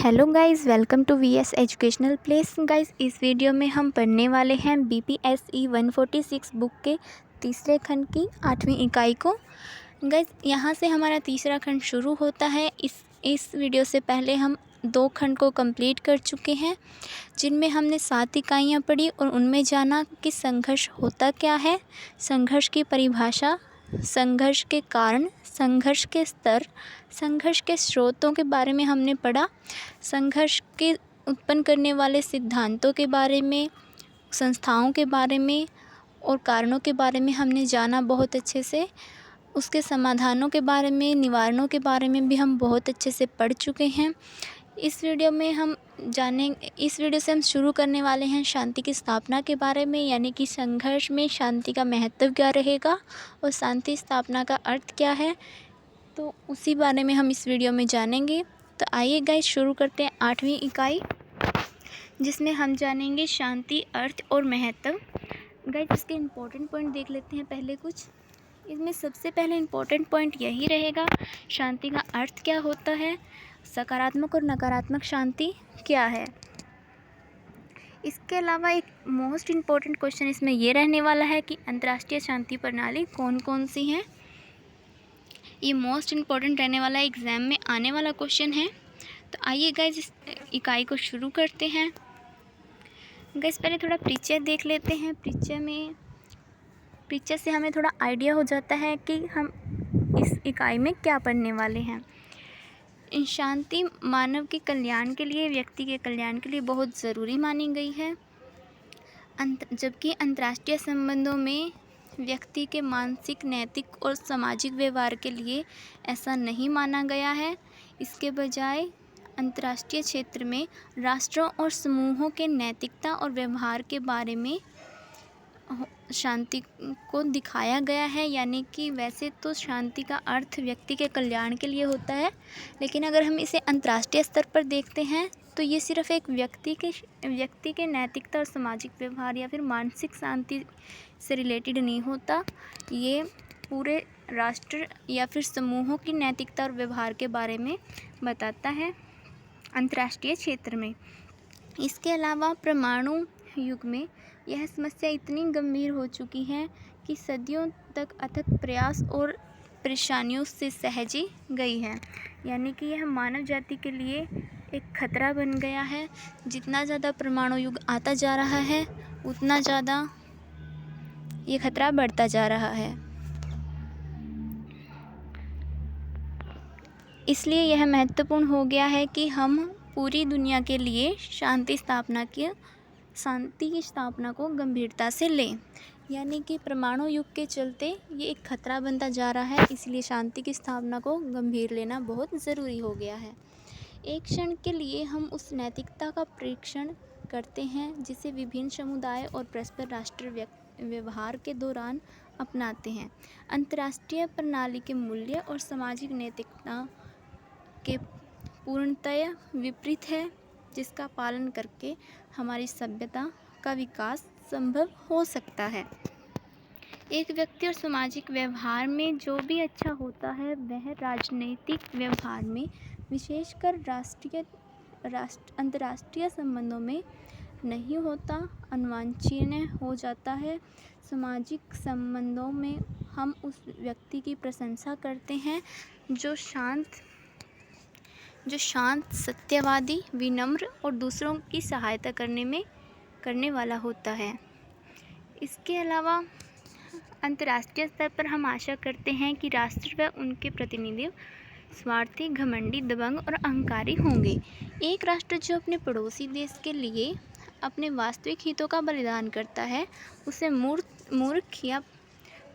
Hello guys, welcome to VS educational place. Guys, इस video में हम पढ़ने वाले हैं बीपीएसई 146 बुक के तीसरे खंड की 8वीं इकाई को। गाइस, यहाँ से हमारा तीसरा खंड शुरू होता है। इस वीडियो से पहले हम 2 खंड को कंप्लीट कर चुके हैं, जिनमें हमने 7 इकाइयाँ पढ़ी और उनमें जाना कि संघर्ष होता क्या है, संघर्ष की परिभाषा, संघर्ष के कारण, संघर्ष के स्तर, संघर्ष के स्रोतों के बारे में हमने पढ़ा, संघर्ष के उत्पन्न करने वाले सिद्धांतों के बारे में, संस्थाओं के बारे में और कारणों के बारे में हमने जाना बहुत अच्छे से। उसके समाधानों के बारे में, निवारणों के बारे में भी हम बहुत अच्छे से पढ़ चुके हैं। इस वीडियो से हम शुरू करने वाले हैं शांति की स्थापना के बारे में, यानी कि संघर्ष में शांति का महत्व क्या रहेगा और शांति स्थापना का अर्थ क्या है, तो उसी बारे में हम इस वीडियो में जानेंगे। तो आइए गाइस, शुरू करते हैं 8वीं इकाई, जिसमें हम जानेंगे शांति, अर्थ और महत्व। गाइस, इसके इम्पोर्टेंट पॉइंट देख लेते हैं पहले कुछ। इसमें सबसे पहले इम्पोर्टेंट पॉइंट यही रहेगा, शांति का अर्थ क्या होता है, सकारात्मक और नकारात्मक शांति क्या है। इसके अलावा एक मोस्ट इम्पॉर्टेंट क्वेश्चन इसमें ये रहने वाला है कि अंतर्राष्ट्रीय शांति प्रणाली कौन कौन सी हैं। ये मोस्ट इम्पॉर्टेंट रहने वाला एग्ज़ाम में आने वाला क्वेश्चन है। तो आइए गाइस, इस इकाई को शुरू करते हैं। गाइस, पहले थोड़ा परिचय देख लेते हैं। परिचय से हमें थोड़ा आइडिया हो जाता है कि हम इस इकाई में क्या पढ़ने वाले हैं। शांति मानव के कल्याण के लिए, व्यक्ति के कल्याण के लिए बहुत ज़रूरी मानी गई है, जबकि अंतर्राष्ट्रीय संबंधों में व्यक्ति के मानसिक, नैतिक और सामाजिक व्यवहार के लिए ऐसा नहीं माना गया है। इसके बजाय अंतर्राष्ट्रीय क्षेत्र में राष्ट्रों और समूहों के नैतिकता और व्यवहार के बारे में शांति को दिखाया गया है। यानी कि वैसे तो शांति का अर्थ व्यक्ति के कल्याण के लिए होता है, लेकिन अगर हम इसे अंतर्राष्ट्रीय स्तर पर देखते हैं तो ये सिर्फ एक व्यक्ति के नैतिकता और सामाजिक व्यवहार या फिर मानसिक शांति से रिलेटेड नहीं होता। ये पूरे राष्ट्र या फिर समूहों की नैतिकता और व्यवहार के बारे में बताता है अंतर्राष्ट्रीय क्षेत्र में। इसके अलावा परमाणु युग में यह समस्या इतनी गंभीर हो चुकी है कि सदियों तक अथक प्रयास और परेशानियों से सहेजी गई है। यानी कि यह मानव जाति के लिए एक खतरा बन गया है। जितना ज़्यादा परमाणु युग आता जा रहा है, उतना ज़्यादा ये खतरा बढ़ता जा रहा है। इसलिए यह महत्वपूर्ण हो गया है कि हम पूरी दुनिया के लिए शांति की स्थापना को गंभीरता से लें। यानी कि परमाणु युग के चलते ये एक खतरा बनता जा रहा है, इसलिए शांति की स्थापना को गंभीर लेना बहुत ज़रूरी हो गया है। एक क्षण के लिए हम उस नैतिकता का परीक्षण करते हैं जिसे विभिन्न समुदाय और परस्पर राष्ट्र व्यवहार के दौरान अपनाते हैं। अंतर्राष्ट्रीय प्रणाली के मूल्य और सामाजिक नैतिकता के पूर्णतया विपरीत है, जिसका पालन करके हमारी सभ्यता का विकास संभव हो सकता है। एक व्यक्ति और सामाजिक व्यवहार में जो भी अच्छा होता है वह राजनीतिक व्यवहार में, विशेषकर अंतर्राष्ट्रीय संबंधों में नहीं होता, अनवांछनीय हो जाता है। सामाजिक संबंधों में हम उस व्यक्ति की प्रशंसा करते हैं जो शांत, सत्यवादी, विनम्र और दूसरों की सहायता करने वाला होता है। इसके अलावा अंतर्राष्ट्रीय स्तर पर हम आशा करते हैं कि राष्ट्र व उनके प्रतिनिधि स्वार्थी, घमंडी, दबंग और अहंकारी होंगे। एक राष्ट्र जो अपने पड़ोसी देश के लिए अपने वास्तविक हितों का बलिदान करता है, उसे मूर्ख या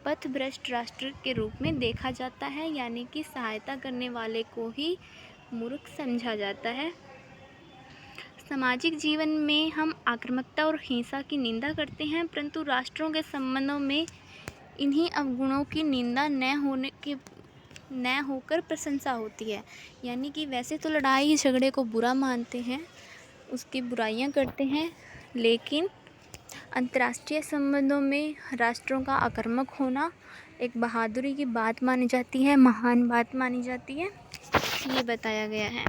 पथभ्रष्ट राष्ट्र के रूप में देखा जाता है। यानी कि सहायता करने वाले को ही मूर्ख समझा जाता है। सामाजिक जीवन में हम आक्रामकता और हिंसा की निंदा करते हैं, परंतु राष्ट्रों के संबंधों में इन्हीं अवगुणों की निंदा न होकर प्रशंसा होती है। यानी कि वैसे तो लड़ाई झगड़े को बुरा मानते हैं, उसकी बुराइयां करते हैं, लेकिन अंतर्राष्ट्रीय संबंधों में राष्ट्रों का आक्रामक होना एक बहादुरी की बात मानी जाती है, महान बात मानी जाती है, ये बताया गया है।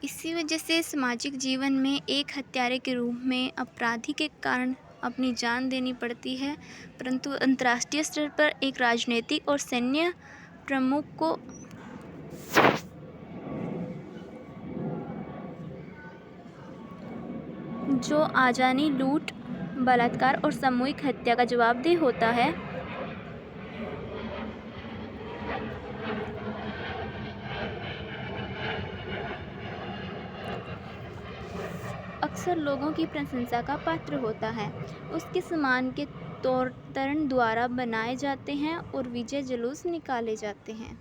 इसी वजह से सामाजिक जीवन में एक हत्यारे के रूप में अपराधी के कारण अपनी जान देनी पड़ती है, परंतु अंतर्राष्ट्रीय स्तर पर एक राजनीतिक और सैन्य प्रमुख को जो आजानी, लूट, बलात्कार और सामूहिक हत्या का जवाबदेह होता है, अक्सर लोगों की प्रशंसा का पात्र होता है। उसके सम्मान के तोरण द्वारा बनाए जाते हैं और विजय जुलूस निकाले जाते हैं।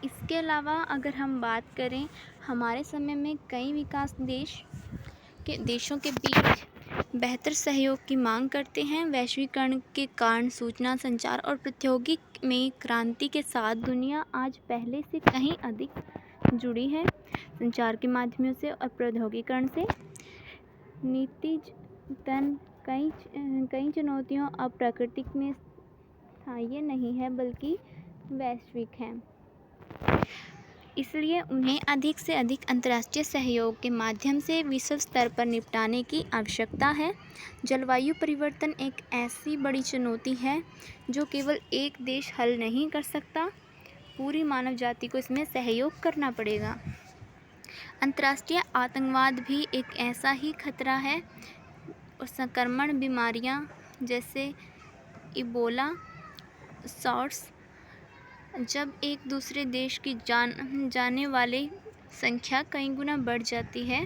इसके अलावा अगर हम बात करें, हमारे समय में कई विकास देशों के बीच बेहतर सहयोग की मांग करते हैं। वैश्वीकरण के कारण सूचना, संचार और प्रौद्योगिकी में क्रांति के साथ दुनिया आज पहले से कहीं अधिक जुड़ी है। संचार के माध्यमों से और प्रौद्योगिकीकरण से नतीजतन कई चुनौतियां अब प्राकृतिक में स्थायी नहीं है बल्कि वैश्विक हैं। इसलिए उन्हें अधिक से अधिक अंतर्राष्ट्रीय सहयोग के माध्यम से विश्व स्तर पर निपटाने की आवश्यकता है। जलवायु परिवर्तन एक ऐसी बड़ी चुनौती है जो केवल एक देश हल नहीं कर सकता, पूरी मानव जाति को इसमें सहयोग करना पड़ेगा। अंतर्राष्ट्रीय आतंकवाद भी एक ऐसा ही खतरा है और संक्रमण बीमारियां जैसे इबोला, सार्स जब एक दूसरे देश की जाने वाले संख्या कई गुना बढ़ जाती है।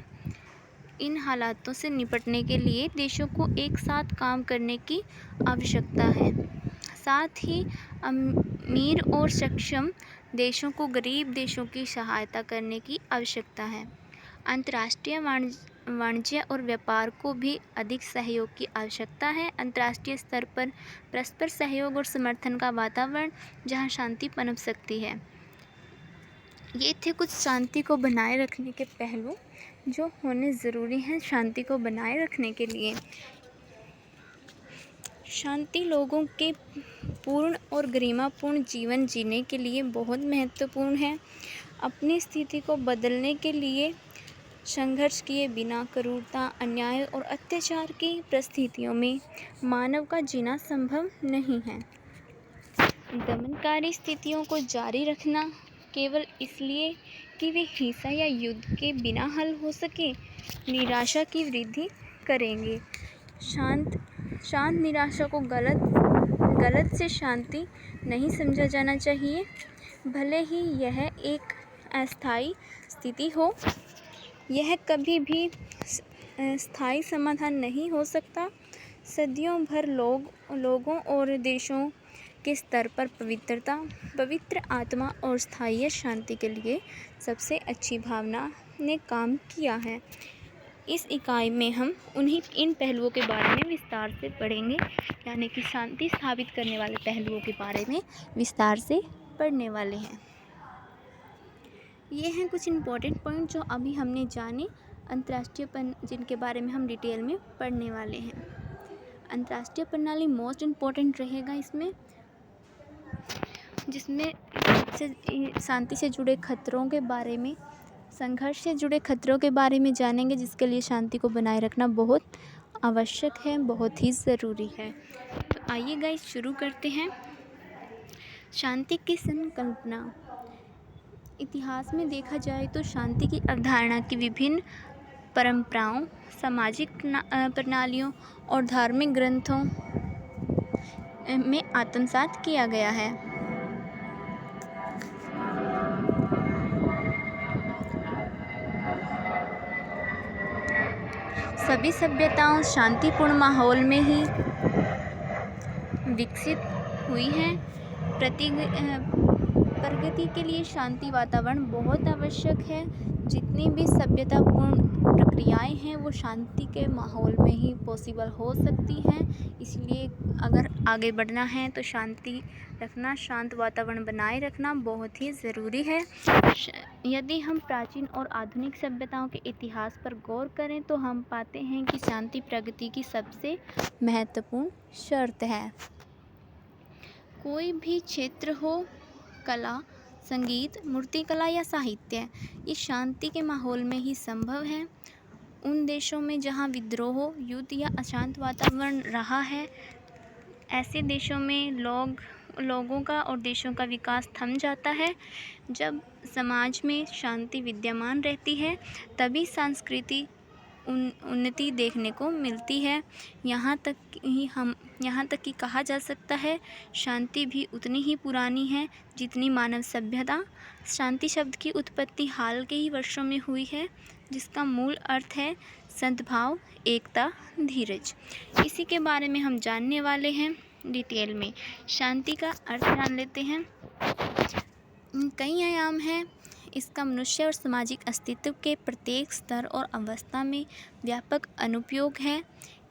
इन हालातों से निपटने के लिए देशों को एक साथ काम करने की आवश्यकता है। साथ ही अमीर और सक्षम देशों को गरीब देशों की सहायता करने की आवश्यकता है। अंतर्राष्ट्रीय वाणिज्य और व्यापार को भी अधिक सहयोग की आवश्यकता है। अंतर्राष्ट्रीय स्तर पर परस्पर सहयोग और समर्थन का वातावरण जहां शांति पनप सकती है। ये थे कुछ शांति को बनाए रखने के पहलू जो होने ज़रूरी हैं शांति को बनाए रखने के लिए। शांति लोगों के पूर्ण और गरिमापूर्ण जीवन जीने के लिए बहुत महत्वपूर्ण है। अपनी स्थिति को बदलने के लिए संघर्ष किए बिना क्रूरता, अन्याय और अत्याचार की परिस्थितियों में मानव का जीना संभव नहीं है। दमनकारी स्थितियों को जारी रखना केवल इसलिए कि वे हिंसा या युद्ध के बिना हल हो सके, निराशा की वृद्धि करेंगे। शांत निराशा को गलत से शांति नहीं समझा जाना चाहिए। भले ही यह एक अस्थायी स्थिति हो, यह कभी भी स्थायी समाधान नहीं हो सकता। सदियों भर लोगों और देशों के स्तर पर पवित्र आत्मा और स्थायी शांति के लिए सबसे अच्छी भावना ने काम किया है। इस इकाई में हम इन पहलुओं के बारे में विस्तार से पढ़ेंगे, यानी कि शांति स्थापित करने वाले पहलुओं के बारे में विस्तार से पढ़ने वाले हैं। ये हैं कुछ इम्पोर्टेंट पॉइंट जो अभी हमने जाने, जिनके बारे में हम डिटेल में पढ़ने वाले हैं। अंतर्राष्ट्रीय प्रणाली मोस्ट इम्पोर्टेंट रहेगा इसमें, जिसमें शांति से जुड़े खतरों के बारे में, संघर्ष से जुड़े खतरों के बारे में जानेंगे, जिसके लिए शांति को बनाए रखना बहुत आवश्यक है, बहुत ही ज़रूरी है। तो आइए गाइस शुरू करते हैं। शांति की संकल्पना। इतिहास में देखा जाए तो शांति की अवधारणा की विभिन्न परंपराओं, सामाजिक प्रणालियों और धार्मिक ग्रंथों में आत्मसात किया गया है। सभी सभ्यताओं शांतिपूर्ण माहौल में ही विकसित हुई हैं। प्रगति के लिए शांति वातावरण बहुत आवश्यक है। जितनी भी सभ्यतापूर्ण प्रक्रियाएं हैं वो शांति के माहौल में ही पॉसिबल हो सकती हैं। इसलिए अगर आगे बढ़ना है तो शांति रखना, शांत वातावरण बनाए रखना बहुत ही ज़रूरी है। यदि हम प्राचीन और आधुनिक सभ्यताओं के इतिहास पर गौर करें तो हम पाते हैं कि शांति प्रगति की सबसे महत्वपूर्ण शर्त है। कोई भी क्षेत्र हो, कला, संगीत, मूर्तिकला या साहित्य, ये शांति के माहौल में ही संभव है। उन देशों में जहाँ विद्रोह, युद्ध या अशांत वातावरण रहा है, ऐसे देशों में लोगों का और देशों का विकास थम जाता है। जब समाज में शांति विद्यमान रहती है, तभी सांस्कृतिक उन्नति देखने को मिलती है। यहाँ तक कि कहा जा सकता है, शांति भी उतनी ही पुरानी है जितनी मानव सभ्यता। शांति शब्द की उत्पत्ति हाल के ही वर्षों में हुई है, जिसका मूल अर्थ है सद्भाव, एकता, धीरज। इसी के बारे में हम जानने वाले हैं डिटेल में। शांति का अर्थ जान लेते हैं। कई आयाम हैं इसका। मनुष्य और सामाजिक अस्तित्व के प्रत्येक स्तर और अवस्था में व्यापक अनुप्रयोग है।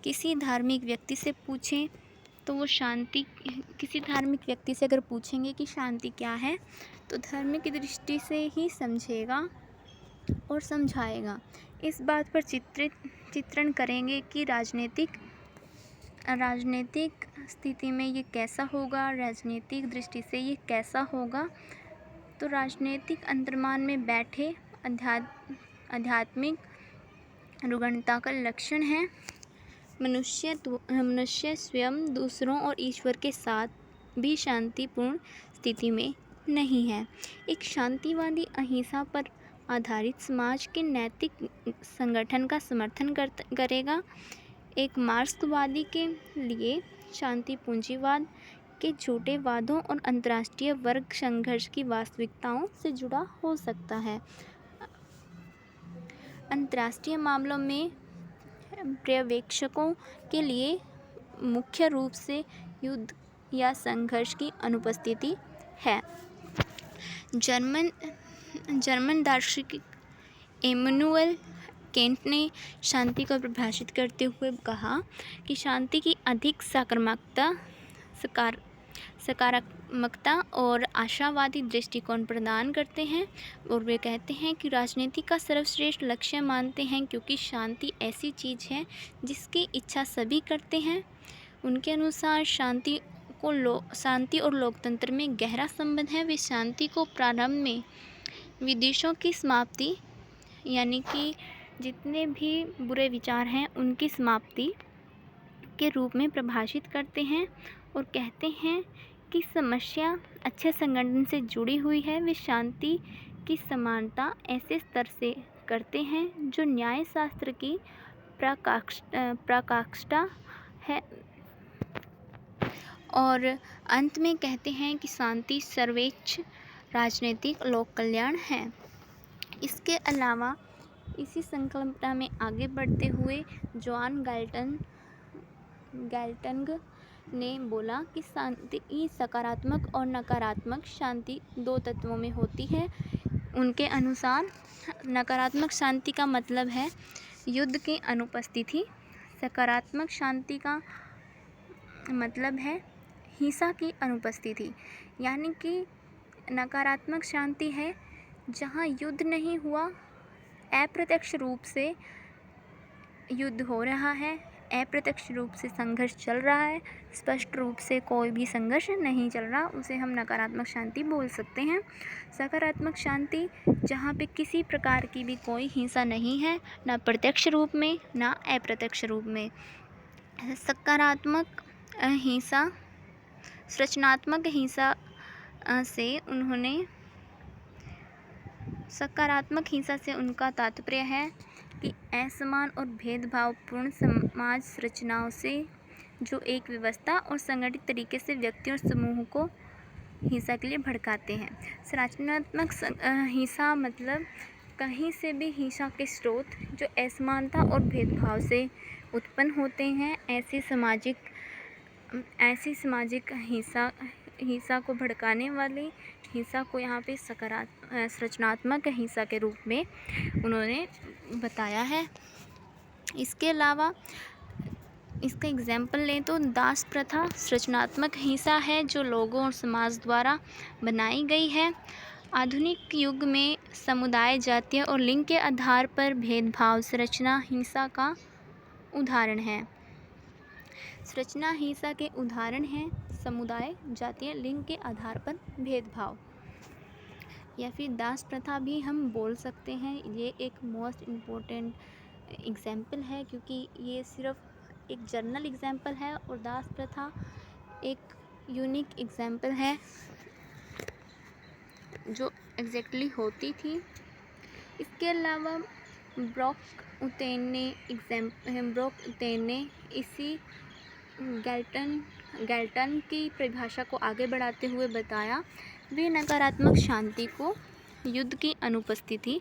किसी धार्मिक व्यक्ति से अगर पूछेंगे कि शांति क्या है, तो धर्म की दृष्टि से ही समझेगा और समझाएगा। इस बात पर चित्रण करेंगे कि राजनीतिक स्थिति में ये कैसा होगा, राजनीतिक दृष्टि से ये कैसा होगा। तो राजनीतिक अंतर्मन में बैठे आध्यात्मिक रुग्णता का लक्षण है। मनुष्य स्वयं, दूसरों और ईश्वर के साथ भी शांतिपूर्ण स्थिति में नहीं है। एक शांतिवादी अहिंसा पर आधारित समाज के नैतिक संगठन का समर्थन करेगा। एक मार्क्सवादी के लिए शांति पूंजीवाद के झूठे वादों और अंतर्राष्ट्रीय वर्ग संघर्ष की वास्तविकताओं से जुड़ा हो सकता है। अंतर्राष्ट्रीय मामलों में पर्यवेक्षकों के लिए मुख्य रूप से युद्ध या संघर्ष की अनुपस्थिति है। जर्मन दार्शनिक इमैनुअल केंट ने शांति को परिभाषित करते हुए कहा कि शांति की अधिक सकारात्मकता और आशावादी दृष्टिकोण प्रदान करते हैं। और वे कहते हैं कि राजनीति का सर्वश्रेष्ठ लक्ष्य मानते हैं, क्योंकि शांति ऐसी चीज़ है जिसकी इच्छा सभी करते हैं। उनके अनुसार शांति और लोकतंत्र में गहरा संबंध है। वे शांति को प्रारंभ में विद्वेषों की समाप्ति, यानी कि जितने भी बुरे विचार हैं उनकी समाप्ति के रूप में परिभाषित करते हैं और कहते हैं कि समस्या अच्छे संगठन से जुड़ी हुई है। वे शांति की समानता ऐसे स्तर से करते हैं जो न्याय शास्त्र की पराकाष्ठा है। और अंत में कहते हैं कि शांति सर्वोच्च राजनीतिक लोक कल्याण है। इसके अलावा इसी संकल्पना में आगे बढ़ते हुए जॉन गैल्टन ने बोला कि शांति सकारात्मक और नकारात्मक शांति दो तत्वों में होती है। उनके अनुसार नकारात्मक शांति का मतलब है युद्ध की अनुपस्थिति। सकारात्मक शांति का मतलब है हिंसा की अनुपस्थिति। यानी कि नकारात्मक शांति है जहाँ युद्ध नहीं हुआ, अप्रत्यक्ष रूप से युद्ध हो रहा है, अप्रत्यक्ष रूप से संघर्ष चल रहा है, स्पष्ट रूप से कोई भी संघर्ष नहीं चल रहा, उसे हम नकारात्मक शांति बोल सकते हैं। सकारात्मक शांति जहाँ पे किसी प्रकार की भी कोई हिंसा नहीं है, ना प्रत्यक्ष रूप में ना अप्रत्यक्ष रूप में। सकारात्मक हिंसा से उनका तात्पर्य है कि असमान और भेदभावपूर्ण समाज संरचनाओं से जो एक व्यवस्था और संगठित तरीके से व्यक्तियों और समूहों को हिंसा के लिए भड़काते हैं। संरचनात्मक हिंसा मतलब कहीं से भी हिंसा के स्रोत जो असमानता और भेदभाव से उत्पन्न होते हैं। ऐसी सामाजिक हिंसा को भड़काने वाली हिंसा को यहाँ पे संरचनात्मक हिंसा के रूप में उन्होंने बताया है। इसके अलावा इसका एग्जाम्पल लें तो दास प्रथा संरचनात्मक हिंसा है जो लोगों और समाज द्वारा बनाई गई है। आधुनिक युग में समुदाय, जातीय और लिंग के आधार पर भेदभाव संरचना हिंसा का उदाहरण है। संरचना हिंसा के उदाहरण हैं समुदाय, जातीय, लिंग के आधार पर भेदभाव। या फिर दास प्रथा भी हम बोल सकते हैं। ये एक मोस्ट इम्पोर्टेंट एग्जाम्पल है, क्योंकि ये सिर्फ एक जनरल एग्जाम्पल है और दास प्रथा एक यूनिक एग्जाम्पल है जो एग्जैक्टली होती थी। इसके अलावा ब्रॉक उतेन ने इसी गैल्टन की परिभाषा को आगे बढ़ाते हुए बताया, वे नकारात्मक शांति को युद्ध की अनुपस्थिति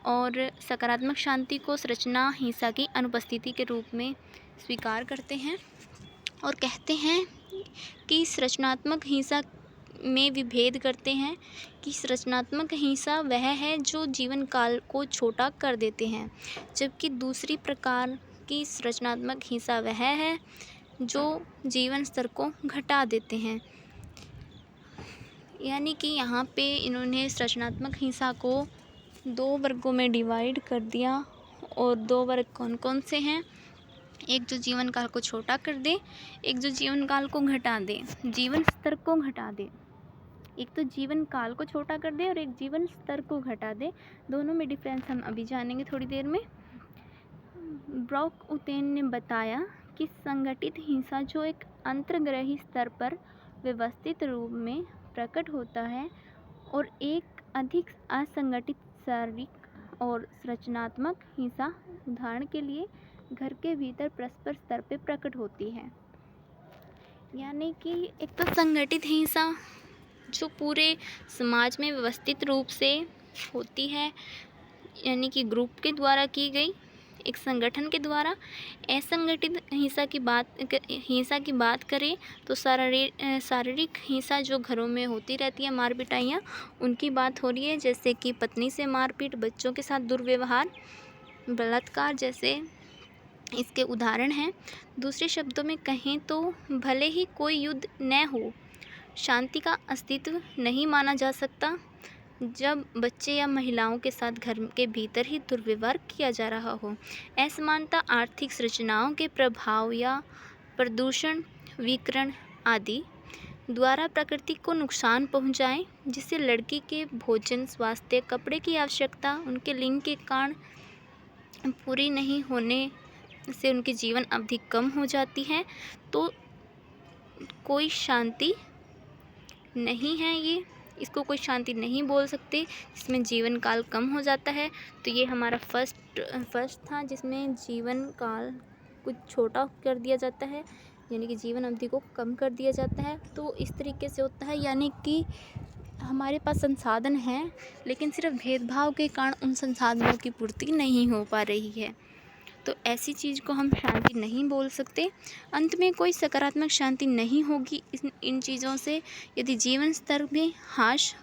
और सकारात्मक शांति को संरचना हिंसा की अनुपस्थिति के रूप में स्वीकार करते हैं और कहते हैं कि संरचनात्मक हिंसा में विभेद करते हैं कि संरचनात्मक हिंसा वह है जो जीवन काल को छोटा कर देते हैं, जबकि दूसरी प्रकार की संरचनात्मक हिंसा वह है जो जीवन स्तर को घटा देते हैं। यानी कि यहाँ पे इन्होंने संरचनात्मक हिंसा को 2 वर्गों में डिवाइड कर दिया, और 2 वर्ग कौन कौन से हैं? एक जो जीवन काल को छोटा कर दे, एक जो जीवन काल को घटा दे, जीवन स्तर को घटा दे। एक तो जीवन काल को छोटा कर दे और एक जीवन स्तर को घटा दे। दोनों में डिफरेंस हम अभी जानेंगे थोड़ी देर में। ब्रॉक उतेन ने बताया कि संगठित हिंसा जो एक अंतर्ग्रही स्तर पर व्यवस्थित रूप में प्रकट होता है और एक अधिक असंगठित शारीरिक और संरचनात्मक हिंसा, उदाहरण के लिए घर के भीतर परस्पर स्तर पे प्रकट होती है। यानी कि एक तो संगठित हिंसा जो पूरे समाज में व्यवस्थित रूप से होती है, यानी कि ग्रुप के द्वारा की गई, एक संगठन के द्वारा। असंगठित हिंसा की बात करें तो शारीरिक हिंसा जो घरों में होती रहती है, मार पिटाइयाँ, उनकी बात हो रही है, जैसे कि पत्नी से मारपीट, बच्चों के साथ दुर्व्यवहार, बलात्कार जैसे इसके उदाहरण हैं। दूसरे शब्दों में कहें तो भले ही कोई युद्ध न हो, शांति का अस्तित्व नहीं माना जा सकता जब बच्चे या महिलाओं के साथ घर के भीतर ही दुर्व्यवहार किया जा रहा हो। असमानता, आर्थिक संरचनाओं के प्रभाव या प्रदूषण, विकिरण आदि द्वारा प्रकृति को नुकसान पहुंचाए, जिससे लड़की के भोजन, स्वास्थ्य, कपड़े की आवश्यकता उनके लिंग के कारण पूरी नहीं होने से उनकी जीवन अवधि कम हो जाती है, तो कोई शांति नहीं है। ये इसको कोई शांति नहीं बोल सकते, इसमें जीवन काल कम हो जाता है। तो ये हमारा फर्स्ट था, जिसमें जीवन काल कुछ छोटा कर दिया जाता है, यानी कि जीवन अवधि को कम कर दिया जाता है। तो इस तरीके से होता है, यानी कि हमारे पास संसाधन हैं, लेकिन सिर्फ भेदभाव के कारण उन संसाधनों की पूर्ति नहीं हो पा रही है, तो ऐसी चीज़ को हम शांति नहीं बोल सकते। अंत में कोई सकारात्मक शांति नहीं होगी इन चीज़ों से, यदि जीवन स्तर में ह्रास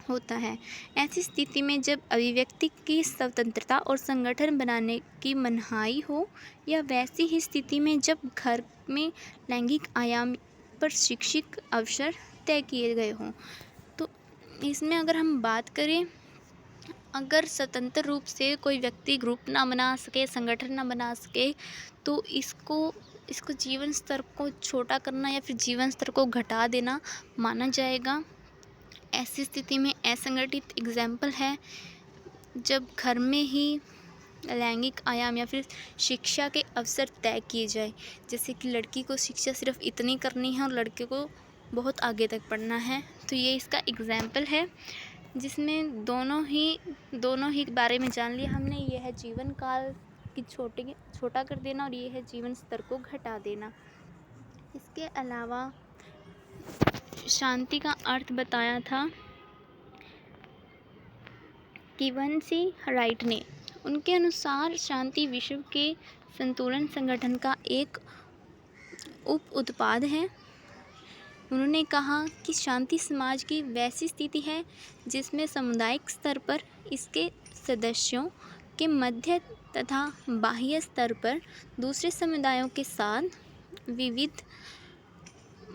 होता है। ऐसी स्थिति में जब अभिव्यक्ति की स्वतंत्रता और संगठन बनाने की मनाही हो, या वैसी ही स्थिति में जब घर में लैंगिक आयाम पर शिक्षित अवसर तय किए गए हों। तो इसमें अगर हम बात करें, अगर स्वतंत्र रूप से कोई व्यक्ति ग्रुप ना बना सके, संगठन ना बना सके, तो इसको जीवन स्तर को छोटा करना या फिर जीवन स्तर को घटा देना माना जाएगा। ऐसी स्थिति में असंगठित एग्जाम्पल है जब घर में ही लैंगिक आयाम या फिर शिक्षा के अवसर तय किए जाए, जैसे कि लड़की को शिक्षा सिर्फ इतनी करनी है और लड़के को बहुत आगे तक पढ़ना है। तो ये इसका एग्जाम्पल है, जिसमें दोनों ही बारे में जान लिया हमने। ये है जीवन काल की छोटा कर देना और ये है जीवन स्तर को घटा देना। इसके अलावा शांति का अर्थ बताया था किवंसी राइट ने। उनके अनुसार शांति विश्व के संतुलन संगठन का एक उप उत्पाद है। उन्होंने कहा कि शांति समाज की वैसी स्थिति है जिसमें सामुदायिक स्तर पर इसके सदस्यों के मध्य तथा बाह्य स्तर पर दूसरे समुदायों के साथ विविध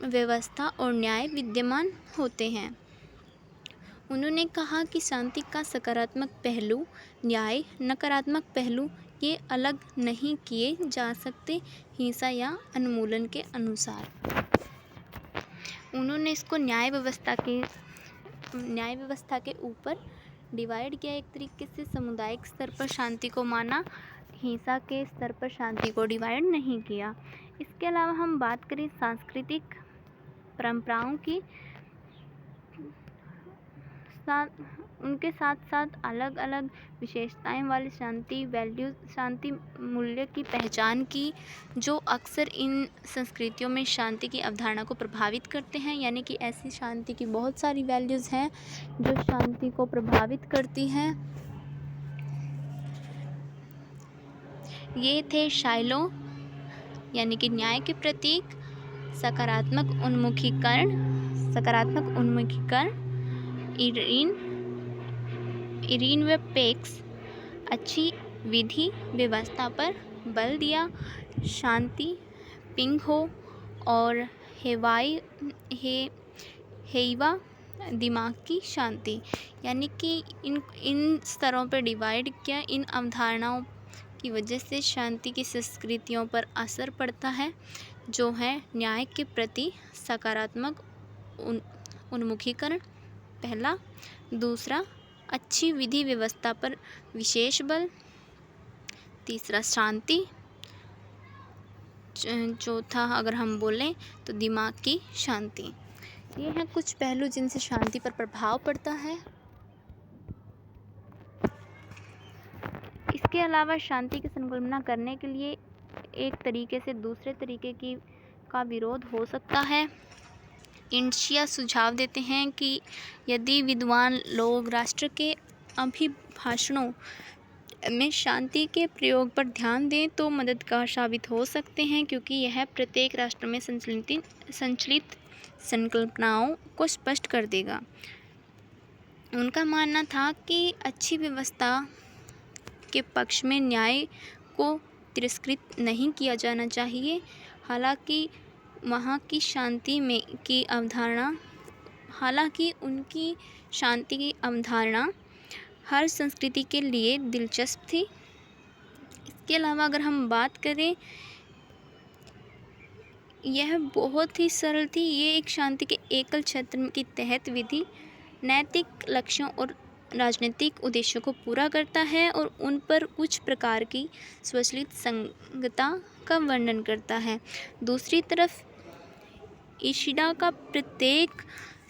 व्यवस्था और न्याय विद्यमान होते हैं। उन्होंने कहा कि शांति का सकारात्मक पहलू, न्याय, नकारात्मक पहलू ये अलग नहीं किए जा सकते हिंसा या उन्मूलन के अनुसार। उन्होंने इसको न्याय व्यवस्था के न्याय व्यवस्था के ऊपर डिवाइड किया एक तरीके से। सामुदायिक स्तर पर शांति को माना, हिंसा के स्तर पर शांति को डिवाइड नहीं किया। इसके अलावा हम बात करें सांस्कृतिक परंपराओं की, उनके साथ साथ अलग अलग विशेषताएं वाली शांति वैल्यूज, शांति मूल्य की पहचान की, जो अक्सर इन संस्कृतियों में शांति की अवधारणा को प्रभावित करते हैं। यानी कि ऐसी शांति की बहुत सारी वैल्यूज़ हैं जो शांति को प्रभावित करती हैं। ये थे शाइलो यानी कि न्याय के प्रतीक, सकारात्मक उन्मुखीकरण, इरीन व पेक्स, अच्छी विधि व्यवस्था पर बल दिया, शांति पिंग हो, और हेवा दिमाग की शांति। यानी कि इन स्तरों पर डिवाइड किया। इन अवधारणाओं की वजह से शांति की संस्कृतियों पर असर पड़ता है, जो है न्याय के प्रति सकारात्मक उन्मुखीकरण पहला, दूसरा अच्छी विधि व्यवस्था पर विशेष बल, तीसरा शांति, चौथा अगर हम बोलें तो दिमाग की शांति। ये हैं कुछ पहलू जिनसे शांति पर प्रभाव पड़ता है। इसके अलावा शांति की संकल्पना करने के लिए एक तरीके से दूसरे तरीके का विरोध हो सकता है। इंशिया सुझाव देते हैं कि यदि विद्वान लोग राष्ट्र के अभिभाषणों में शांति के प्रयोग पर ध्यान दें तो मददगार साबित हो सकते हैं, क्योंकि यह प्रत्येक राष्ट्र में संचलित संकल्पनाओं को स्पष्ट कर देगा। उनका मानना था कि अच्छी व्यवस्था के पक्ष में न्याय को तिरस्कृत नहीं किया जाना चाहिए। हालांकि उनकी शांति की अवधारणा हर संस्कृति के लिए दिलचस्प थी। इसके अलावा अगर हम बात करें, यह बहुत ही सरल थी। ये एक शांति के एकल क्षेत्र के तहत विधि नैतिक लक्ष्यों और राजनीतिक उद्देश्यों को पूरा करता है और उन पर कुछ प्रकार की स्वचालित संगतता का वर्णन करता है। दूसरी तरफ इशिडा का प्रत्येक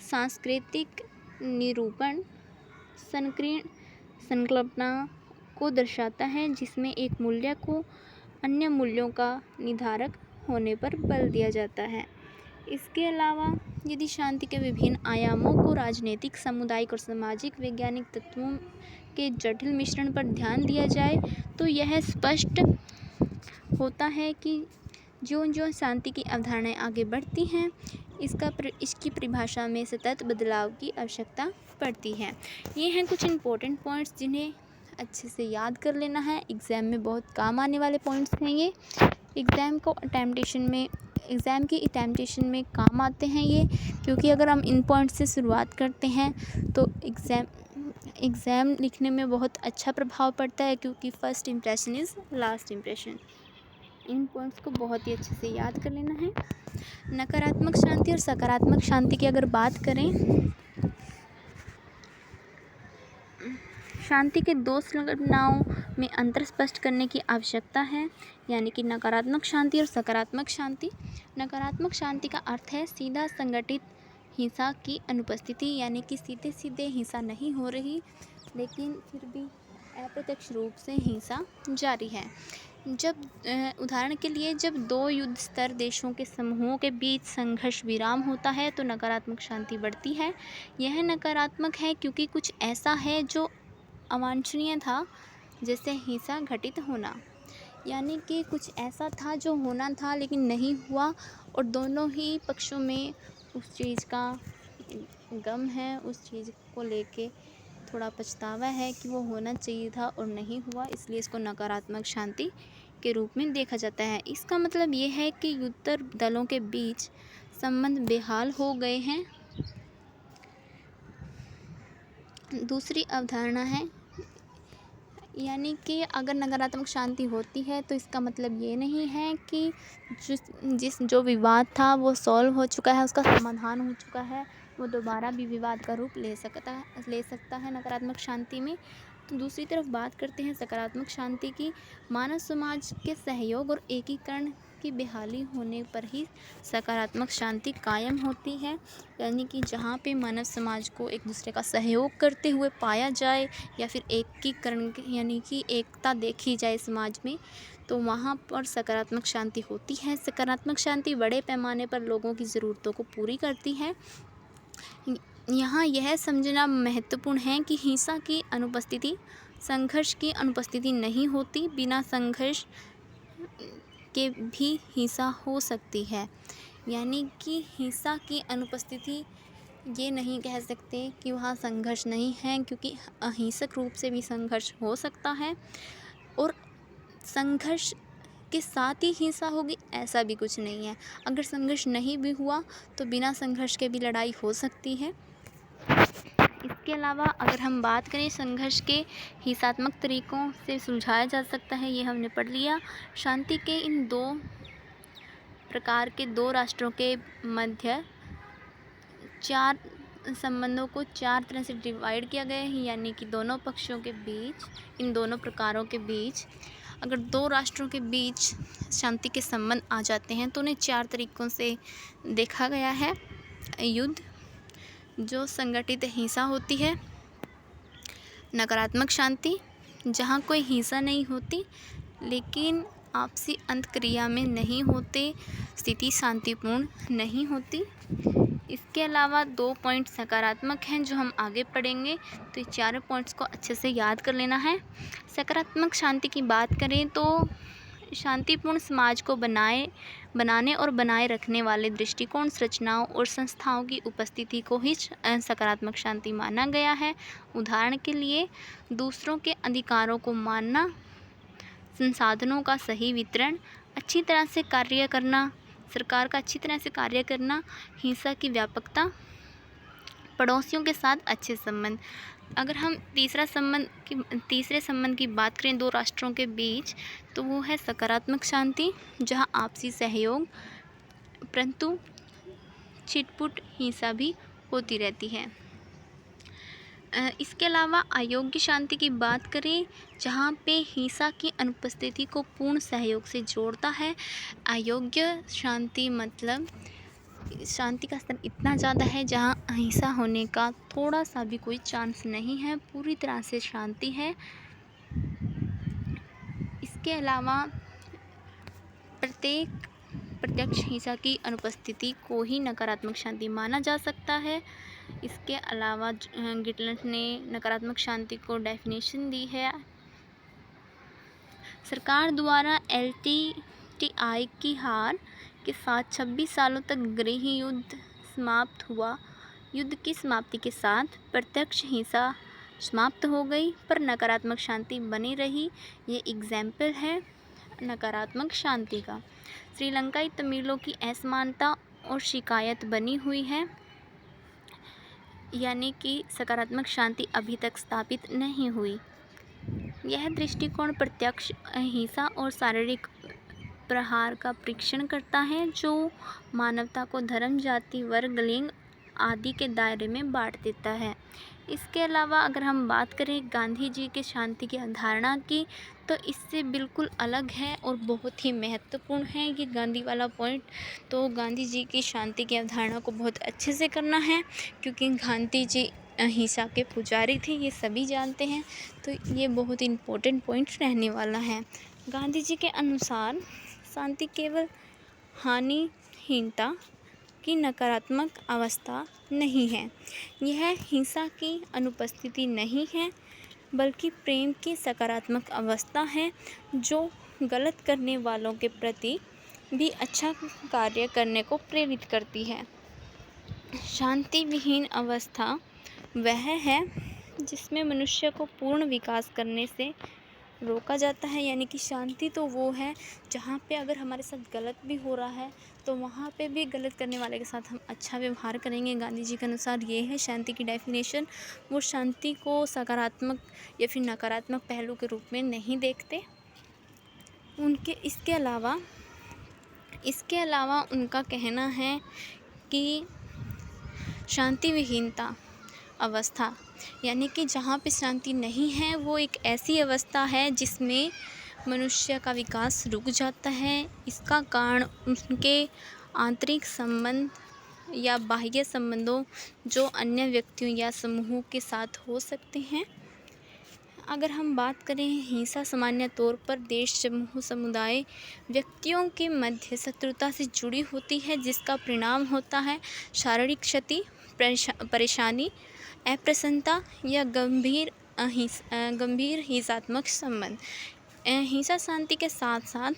सांस्कृतिक निरूपण संकीर्ण संकल्पना को दर्शाता है, जिसमें एक मूल्य को अन्य मूल्यों का निर्धारक होने पर बल दिया जाता है। इसके अलावा यदि शांति के विभिन्न आयामों को राजनीतिक, सामुदायिक और सामाजिक वैज्ञानिक तत्वों के जटिल मिश्रण पर ध्यान दिया जाए तो यह स्पष्ट होता है कि जो शांति की अवधारणाएं आगे बढ़ती हैं, इसकी परिभाषा में सतत बदलाव की आवश्यकता पड़ती है। ये हैं कुछ इम्पोर्टेंट पॉइंट्स जिन्हें अच्छे से याद कर लेना है। एग्ज़ाम में बहुत काम आने वाले पॉइंट्स हैं ये। एग्ज़ाम की अटेम्पटेशन में काम आते हैं ये, क्योंकि अगर हम इन पॉइंट्स से शुरुआत करते हैं तो एग्ज़ाम लिखने में बहुत अच्छा प्रभाव पड़ता है, क्योंकि first impression is last impression. In points को बहुत ही अच्छे से याद कर लेना है। नकारात्मक शांति और सकारात्मक शांति की अगर बात करें, शांति के दो संकल्पनाओं में अंतर स्पष्ट करने की आवश्यकता है, यानी कि नकारात्मक शांति और सकारात्मक शांति। नकारात्मक शांति का अर्थ है सीधा संगठित हिंसा की अनुपस्थिति, यानी कि सीधे सीधे हिंसा नहीं हो रही, लेकिन फिर भी अप्रत्यक्ष रूप से हिंसा जारी है। उदाहरण के लिए जब दो युद्ध स्तर देशों के समूहों के बीच संघर्ष विराम होता है तो नकारात्मक शांति बढ़ती है। यह नकारात्मक है क्योंकि कुछ ऐसा है जो अवांछनीय था, जैसे हिंसा घटित होना, यानी कि कुछ ऐसा था जो होना था लेकिन नहीं हुआ, और दोनों ही पक्षों में उस चीज़ का गम है, उस चीज़ को लेके थोड़ा पछतावा है कि वो होना चाहिए था और नहीं हुआ, इसलिए इसको नकारात्मक शांति के रूप में देखा जाता है। इसका मतलब ये है कि युद्ध दलों के बीच संबंध बेहाल हो गए हैं। दूसरी अवधारणा है, यानी कि अगर नकारात्मक शांति होती है तो इसका मतलब ये नहीं है कि जो विवाद था वो सॉल्व हो चुका है, उसका समाधान हो चुका है, वो दोबारा भी विवाद का रूप ले सकता है नकारात्मक शांति में। तो दूसरी तरफ बात करते हैं सकारात्मक शांति की। मानव समाज के सहयोग और एकीकरण की बहाली होने पर ही सकारात्मक शांति कायम होती है। यानी कि जहाँ पे मानव समाज को एक दूसरे का सहयोग करते हुए पाया जाए या फिर एकीकरण यानी कि एकता देखी जाए समाज में, तो वहाँ पर सकारात्मक शांति होती है। सकारात्मक शांति बड़े पैमाने पर लोगों की ज़रूरतों को पूरी करती है। यहाँ यह समझना महत्वपूर्ण है कि हिंसा की अनुपस्थिति, संघर्ष की अनुपस्थिति नहीं होती। बिना संघर्ष के भी हिंसा हो सकती है। यानी कि हिंसा की अनुपस्थिति ये नहीं कह सकते कि वहाँ संघर्ष नहीं है, क्योंकि अहिंसक रूप से भी संघर्ष हो सकता है और संघर्ष के साथ ही हिंसा होगी ऐसा भी कुछ नहीं है। अगर संघर्ष नहीं भी हुआ तो बिना संघर्ष के भी लड़ाई हो सकती है। इसके अलावा अगर हम बात करें संघर्ष के हिंसात्मक तरीकों से सुलझाया जा सकता है, ये हमने पढ़ लिया। शांति के इन दो प्रकार के दो राष्ट्रों के मध्य चार संबंधों को चार तरह से डिवाइड किया गया है। यानी कि दोनों पक्षों के बीच, इन दोनों प्रकारों के बीच अगर दो राष्ट्रों के बीच शांति के संबंध आ जाते हैं तो उन्हें चार तरीकों से देखा गया है। युद्ध, जो संगठित हिंसा होती है। नकारात्मक शांति, जहाँ कोई हिंसा नहीं होती लेकिन आपसी अंतक्रिया में नहीं होते, स्थिति शांतिपूर्ण नहीं होती। इसके अलावा 2 पॉइंट सकारात्मक हैं जो हम आगे पढ़ेंगे, तो ये चारों पॉइंट्स को अच्छे से याद कर लेना है। सकारात्मक शांति की बात करें तो शांतिपूर्ण समाज को बनाने और बनाए रखने वाले दृष्टिकोण, संरचनाओं और संस्थाओं की उपस्थिति को ही सकारात्मक शांति माना गया है। उदाहरण के लिए दूसरों के अधिकारों को मानना, संसाधनों का सही वितरण, अच्छी तरह से कार्य करना, सरकार का अच्छी तरह से कार्य करना, हिंसा की व्यापकता, पड़ोसियों के साथ अच्छे संबंध। अगर हम तीसरे संबंध की बात करें दो राष्ट्रों के बीच, तो वो है सकारात्मक शांति, जहां आपसी सहयोग परंतु छिटपुट हिंसा भी होती रहती है। इसके अलावा अयोग्य शांति की बात करें, जहाँ पे हिंसा की अनुपस्थिति को पूर्ण सहयोग से जोड़ता है। अयोग्य शांति मतलब शांति का स्तर इतना ज़्यादा है जहाँ अहिंसा होने का थोड़ा सा भी कोई चांस नहीं है, पूरी तरह से शांति है। इसके अलावा प्रत्यक्ष हिंसा की अनुपस्थिति को ही नकारात्मक शांति माना जा सकता है। इसके अलावा गिटलेट ने नकारात्मक शांति को डेफिनेशन दी है। सरकार द्वारा LTTI की हार के साथ 26 सालों तक गृह युद्ध समाप्त हुआ। युद्ध की समाप्ति के साथ प्रत्यक्ष हिंसा समाप्त हो गई, पर नकारात्मक शांति बनी रही। ये एग्जाम्पल है नकारात्मक शांति का। श्रीलंकाई तमिलों की असमानता और शिकायत बनी हुई है, यानी कि सकारात्मक शांति अभी तक स्थापित नहीं हुई। यह दृष्टिकोण प्रत्यक्ष अहिंसा और शारीरिक प्रहार का परीक्षण करता है, जो मानवता को धर्म, जाति, वर्ग, लिंग आदि के दायरे में बांट देता है। इसके अलावा अगर हम बात करें गांधी जी के शांति की अवधारणा की, तो इससे बिल्कुल अलग है और बहुत ही महत्वपूर्ण है ये गांधी वाला पॉइंट। तो गांधी जी की शांति की अवधारणा को बहुत अच्छे से करना है, क्योंकि गांधी जी अहिंसा के पुजारी थे, ये सभी जानते हैं। तो ये बहुत इम्पोर्टेंट पॉइंट रहने वाला है। गांधी जी के अनुसार शांति केवल हानिहीनता की नकारात्मक अवस्था नहीं है, यह हिंसा की अनुपस्थिति नहीं है, बल्कि प्रेम की सकारात्मक अवस्था है, जो गलत करने वालों के प्रति भी अच्छा कार्य करने को प्रेरित करती है। शांति विहीन अवस्था वह है जिसमें मनुष्य को पूर्ण विकास करने से रोका जाता है। यानी कि शांति तो वो है जहाँ पे अगर हमारे साथ गलत भी हो रहा है तो वहाँ पे भी गलत करने वाले के साथ हम अच्छा व्यवहार करेंगे। गांधी जी के अनुसार ये है शांति की डेफिनेशन। वो शांति को सकारात्मक या फिर नकारात्मक पहलू के रूप में नहीं देखते। इसके अलावा उनका कहना है कि शांति विहीनता अवस्था, यानी कि जहाँ पे शांति नहीं है वो एक ऐसी अवस्था है जिसमें मनुष्य का विकास रुक जाता है। इसका कारण उनके आंतरिक संबंध या बाह्य संबंधों जो अन्य व्यक्तियों या समूहों के साथ हो सकते हैं। अगर हम बात करें हिंसा सामान्य तौर पर देश, समूह, समुदाय, व्यक्तियों के मध्य शत्रुता से जुड़ी होती है, जिसका परिणाम होता है शारीरिक क्षति, परेशानी, अप्रसन्नता या गंभीर हिंसात्मक संबंध। हिंसा शांति के साथ साथ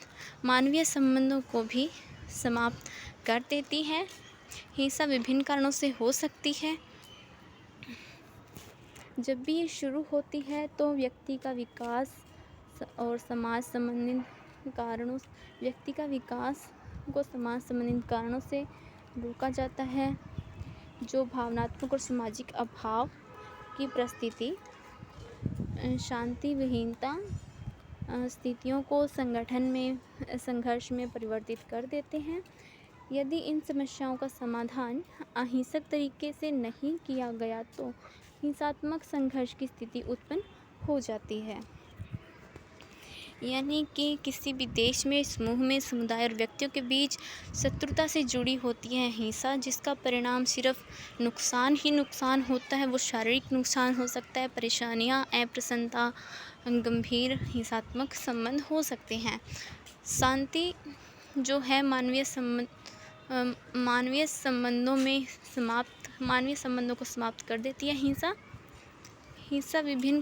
मानवीय संबंधों को भी समाप्त कर देती है। हिंसा विभिन्न कारणों से हो सकती है। जब भी ये शुरू होती है तो व्यक्ति का विकास और समाज संबंधित कारणों से रोका जाता है। जो भावनात्मक और सामाजिक अभाव की परिस्थिति शांति विहीनता स्थितियों को संघर्ष में परिवर्तित कर देते हैं। यदि इन समस्याओं का समाधान अहिंसक तरीके से नहीं किया गया तो हिंसात्मक संघर्ष की स्थिति उत्पन्न हो जाती है। यानी कि किसी भी देश में, समूह में, समुदाय और व्यक्तियों के बीच शत्रुता से जुड़ी होती है हिंसा, जिसका परिणाम सिर्फ नुकसान ही नुकसान होता है। वो शारीरिक नुकसान हो सकता है, परेशानियाँ, अप्रसन्नता, गंभीर हिंसात्मक संबंध हो सकते हैं। शांति जो है मानवीय संबंधों को समाप्त कर देती है। हिंसा विभिन्न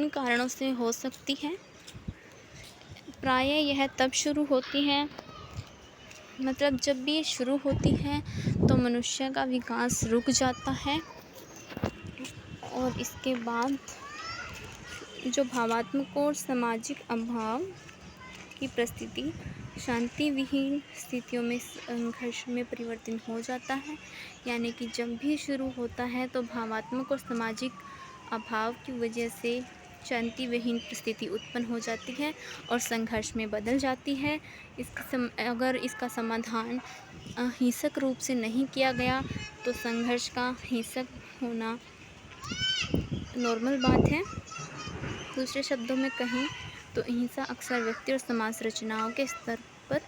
कारणों से हो सकती है। प्रायः यह तब शुरू होती है, मतलब जब भी ये शुरू होती है तो मनुष्य का विकास रुक जाता है और इसके बाद जो भावात्मक और सामाजिक अभाव की परिस्थिति शांति विहीन स्थितियों में संघर्ष में परिवर्तित हो जाता है। यानी कि जब भी शुरू होता है तो भावात्मक और सामाजिक अभाव की वजह से शांति विहीन परिस्थिति उत्पन्न हो जाती है और संघर्ष में बदल जाती है। अगर इसका समाधान हिंसक रूप से नहीं किया गया तो संघर्ष का हिंसक होना नॉर्मल बात है। दूसरे शब्दों में कहें तो हिंसा अक्सर व्यक्ति और समाज रचनाओं के स्तर पर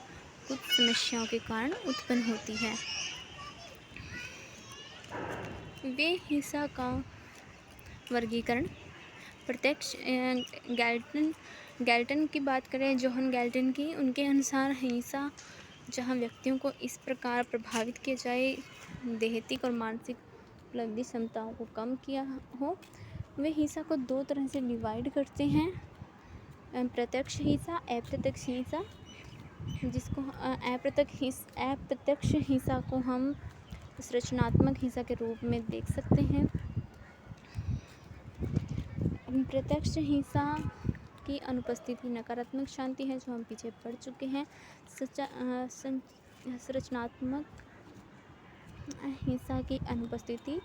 कुछ समस्याओं के कारण उत्पन्न होती है। वे हिंसा का वर्गीकरण प्रत्यक्ष गैल्टन की बात करें, जोहन गैल्टन की, उनके अनुसार हिंसा जहां व्यक्तियों को इस प्रकार प्रभावित किया जाए देहिक और मानसिक उपलब्धि क्षमताओं को कम किया हो, वे हिंसा को दो तरह से डिवाइड करते हैं। प्रत्यक्ष हिंसा, अप्रत्यक्ष हिंसा। जिसको अप्रत्यक्ष हिंसा को हम संरचनात्मक हिंसा के रूप में देख सकते हैं। प्रत्यक्ष हिंसा की अनुपस्थिति नकारात्मक शांति है, जो हम पीछे पढ़ चुके हैं। संरचनात्मक हिंसा की अनुपस्थिति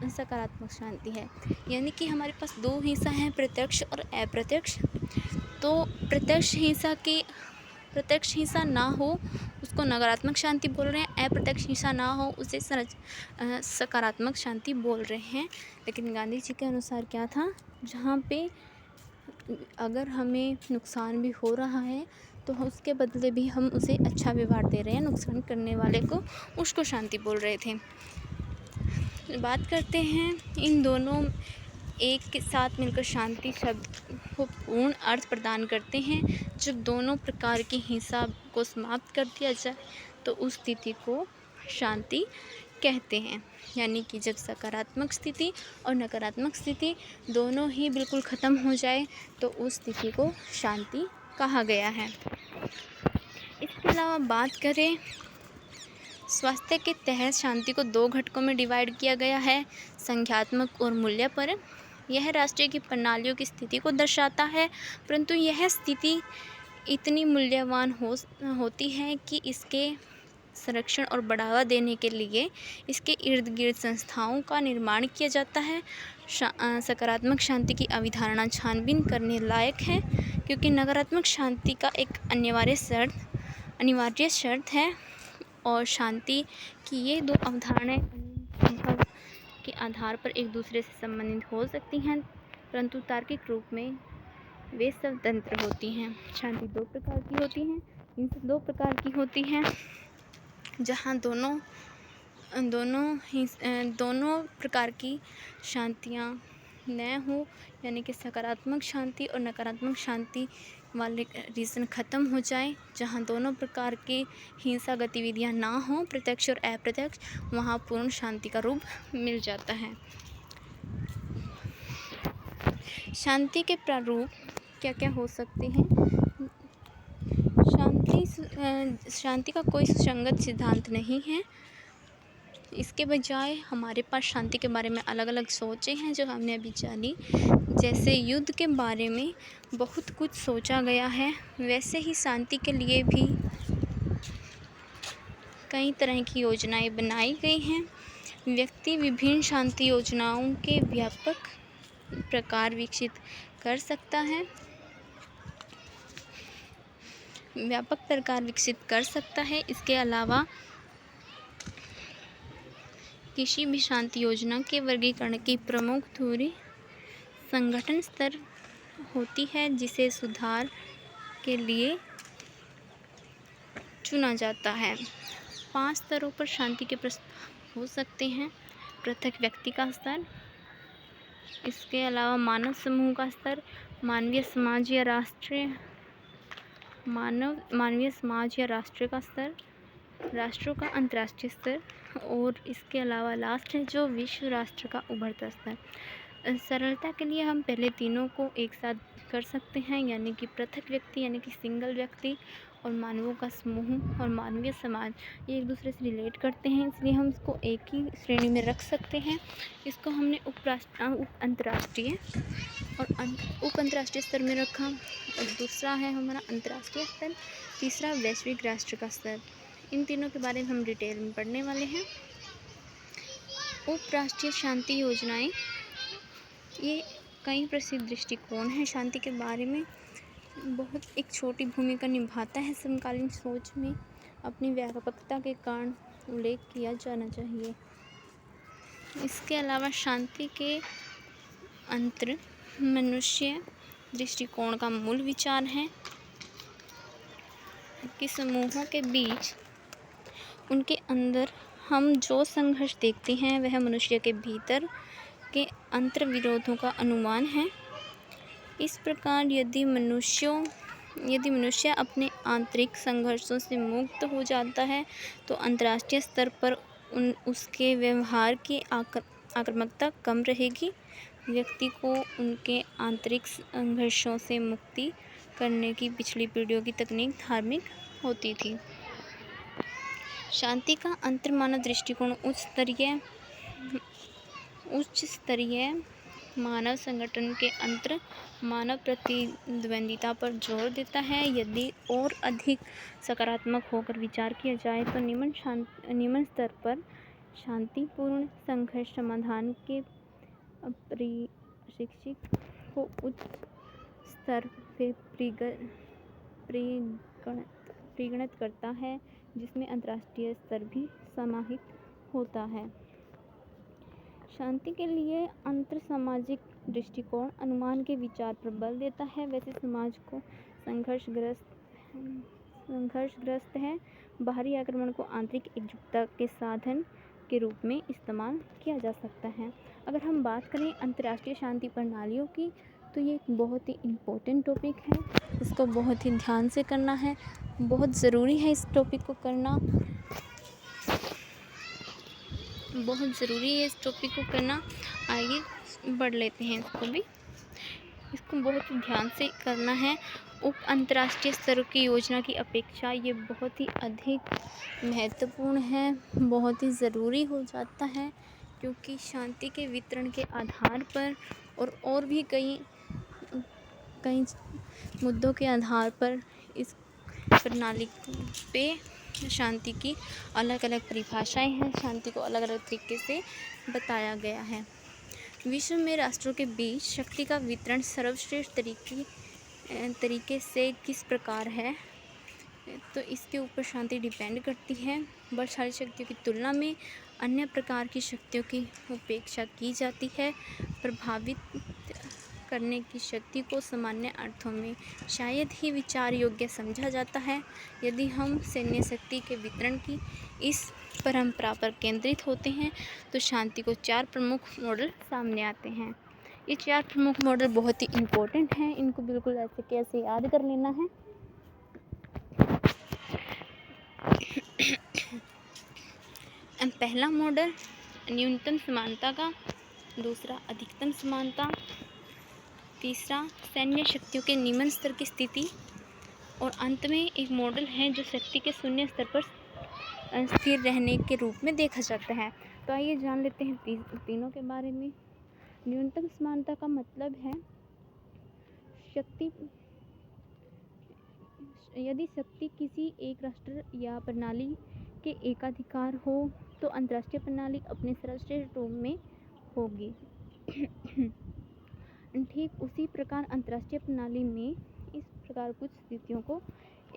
सकारात्मक शांति है। यानी कि हमारे पास दो हिंसा हैं, प्रत्यक्ष और अप्रत्यक्ष। तो प्रत्यक्ष हिंसा ना हो उसको नकारात्मक शांति बोल रहे हैं, अप्रत्यक्ष हिंसा ना हो उसे सकारात्मक शांति बोल रहे हैं। लेकिन गांधी जी के अनुसार क्या था, जहाँ पे अगर हमें नुकसान भी हो रहा है तो उसके बदले भी हम उसे अच्छा व्यवहार दे रहे हैं, नुकसान करने वाले को, उसको शांति बोल रहे थे। बात करते हैं इन दोनों एक के साथ मिलकर शांति शब्द को पूर्ण अर्थ प्रदान करते हैं। जब दोनों प्रकार की हिंसा को समाप्त कर दिया जाए तो उस स्थिति को शांति कहते हैं। यानी कि जब सकारात्मक स्थिति और नकारात्मक स्थिति दोनों ही बिल्कुल ख़त्म हो जाए तो उस स्थिति को शांति कहा गया है। इसके अलावा बात करें स्वास्थ्य के तहत शांति को दो घटकों में डिवाइड किया गया है, संख्यात्मक और मूल्यपरक। यह राष्ट्रीय की प्रणालियों की स्थिति को दर्शाता है, परंतु यह स्थिति इतनी मूल्यवान होती है कि इसके संरक्षण और बढ़ावा देने के लिए इसके इर्द गिर्द संस्थाओं का निर्माण किया जाता है। सकारात्मक शांति की अवधारणा छानबीन करने लायक है, क्योंकि नकारात्मक शांति का एक अनिवार्य शर्त है और शांति की ये दो अवधारणाएं अनुभव के आधार पर एक दूसरे से संबंधित हो सकती हैं, परंतु तार्किक रूप में वे स्वतंत्र होती हैं। शांति दो प्रकार की होती हैं, इनसे दो प्रकार की होती हैं जहाँ दोनों प्रकार की शांतियाँ न हो, यानी कि सकारात्मक शांति और नकारात्मक शांति वाले रीज़न ख़त्म हो जाए। जहाँ दोनों प्रकार की हिंसा गतिविधियाँ ना हो, प्रत्यक्ष और अप्रत्यक्ष, वहाँ पूर्ण शांति का रूप मिल जाता है। शांति के प्रारूप क्या क्या हो सकते हैं? शांति का कोई सुसंगत सिद्धांत नहीं है। इसके बजाय हमारे पास शांति के बारे में अलग अलग सोचें हैं जो हमने अभी जानी। जैसे युद्ध के बारे में बहुत कुछ सोचा गया है, वैसे ही शांति के लिए भी कई तरह की योजनाएं बनाई गई हैं। व्यक्ति विभिन्न शांति योजनाओं के व्यापक प्रकार विकसित कर सकता है। इसके अलावा किसी भी शांति योजना के वर्गीकरण की प्रमुख धुरी संगठन स्तर होती है, जिसे सुधार के लिए चुना जाता है। 5 स्तरों पर शांति के प्रस्ताव हो सकते हैं। पृथक व्यक्ति का स्तर, इसके अलावा मानव समूह का स्तर, मानवीय समाज या राष्ट्र का स्तर, राष्ट्रों का अंतर्राष्ट्रीय स्तर, और इसके अलावा लास्ट है जो विश्व राष्ट्र का उभरता स्तर। सरलता के लिए हम पहले तीनों को एक साथ कर सकते हैं, यानी कि पृथक व्यक्ति यानी कि सिंगल व्यक्ति, और मानवों का समूह और मानवीय समाज, ये एक दूसरे से रिलेट करते हैं, इसलिए हम इसको एक ही श्रेणी में रख सकते हैं। इसको हमने उप अंतर्राष्ट्रीय और उप अंतर्राष्ट्रीय स्तर में रखा, और दूसरा है हमारा अंतर्राष्ट्रीय स्तर, तीसरा वैश्विक राष्ट्र का स्तर। इन तीनों के बारे में हम डिटेल में पढ़ने वाले हैं। उप राष्ट्रीय शांति योजनाएं, ये कई प्रसिद्ध दृष्टिकोण हैं शांति के बारे में, बहुत एक छोटी भूमिका निभाता है समकालीन सोच में। अपनी व्यापकता के कारण उल्लेख किया जाना चाहिए। इसके अलावा शांति के अंतर मनुष्य दृष्टिकोण का मूल विचार है कि समूहों के बीच उनके अंदर हम जो संघर्ष देखते हैं वह मनुष्य के भीतर के अंतर विरोधों का अनुमान है। इस प्रकार यदि मनुष्य अपने आंतरिक संघर्षों से मुक्त हो जाता है तो अंतर्राष्ट्रीय स्तर पर उसके व्यवहार की आक्रामकता कम रहेगी। व्यक्ति को उनके आंतरिक संघर्षों से मुक्ति करने की पिछली पीढ़ियों की तकनीक धार्मिक होती थी। शांति का अंतर्मानव दृष्टिकोण उच्च स्तरीय मानव संगठन के अंतर मानव प्रतिद्वंदिता पर जोर देता है। यदि और अधिक सकारात्मक होकर विचार किया जाए तो निम्न स्तर पर शांतिपूर्ण संघर्ष समाधान के प्रशिक्षित को उच्च स्तर पे परिगणित करता है, जिसमें अंतर्राष्ट्रीय स्तर भी समाहित होता है। शांति के लिए अंतर सामाजिक दृष्टिकोण अनुमान के विचार पर बल देता है। वैसे समाज को संघर्षग्रस्त है, बाहरी आक्रमण को आंतरिक एकजुटता के साधन के रूप में इस्तेमाल किया जा सकता है। अगर हम बात करें अंतर्राष्ट्रीय शांति प्रणालियों की, तो ये एक बहुत ही इम्पोर्टेंट टॉपिक है, इसको बहुत ही ध्यान से करना है, बहुत ज़रूरी है इस टॉपिक को करना, बहुत ज़रूरी है इस टॉपिक को करना। आइए बढ़ लेते हैं इसको बहुत ही ध्यान से करना है। उप अंतर्राष्ट्रीय स्तर की योजना की अपेक्षा ये बहुत ही अधिक महत्वपूर्ण है, बहुत ही ज़रूरी हो जाता है, क्योंकि शांति के वितरण के आधार पर और भी कई मुद्दों के आधार पर इस प्रणाली पे शांति की अलग अलग परिभाषाएं हैं, शांति को अलग अलग तरीके से बताया गया है। विश्व में राष्ट्रों के बीच शक्ति का वितरण सर्वश्रेष्ठ तरीके से किस प्रकार है? तो इसके ऊपर शांति डिपेंड करती है। बलशाली शक्तियों की तुलना में अन्य प्रकार की शक्तियों की उपेक्षा की जाती है। प्रभावित करने की शक्ति को सामान्य अर्थों में शायद ही विचार योग्य समझा जाता है। यदि हम सैन्य शक्ति के वितरण की इस परंपरा पर केंद्रित होते हैं तो शांति को 4 प्रमुख मॉडल सामने आते हैं। ये 4 प्रमुख मॉडल बहुत ही इम्पोर्टेंट हैं, इनको बिल्कुल ऐसे कैसे याद कर लेना है। पहला मॉडल न्यूनतम समानता का, दूसरा अधिकतम समानता, तीसरा सैन्य शक्तियों के निम्न स्तर की स्थिति, और अंत में एक मॉडल है जो शक्ति के शून्य स्तर पर स्थिर रहने के रूप में देखा जाता है। तो आइए जान लेते हैं तीनों के बारे में। न्यूनतम समानता का मतलब है यदि शक्ति किसी एक राष्ट्र या प्रणाली के एकाधिकार हो तो अंतर्राष्ट्रीय प्रणाली अपने सर्वश्रेष्ठ रूप में होगी। ठीक उसी प्रकार अंतर्राष्ट्रीय प्रणाली में इस प्रकार कुछ स्थितियों को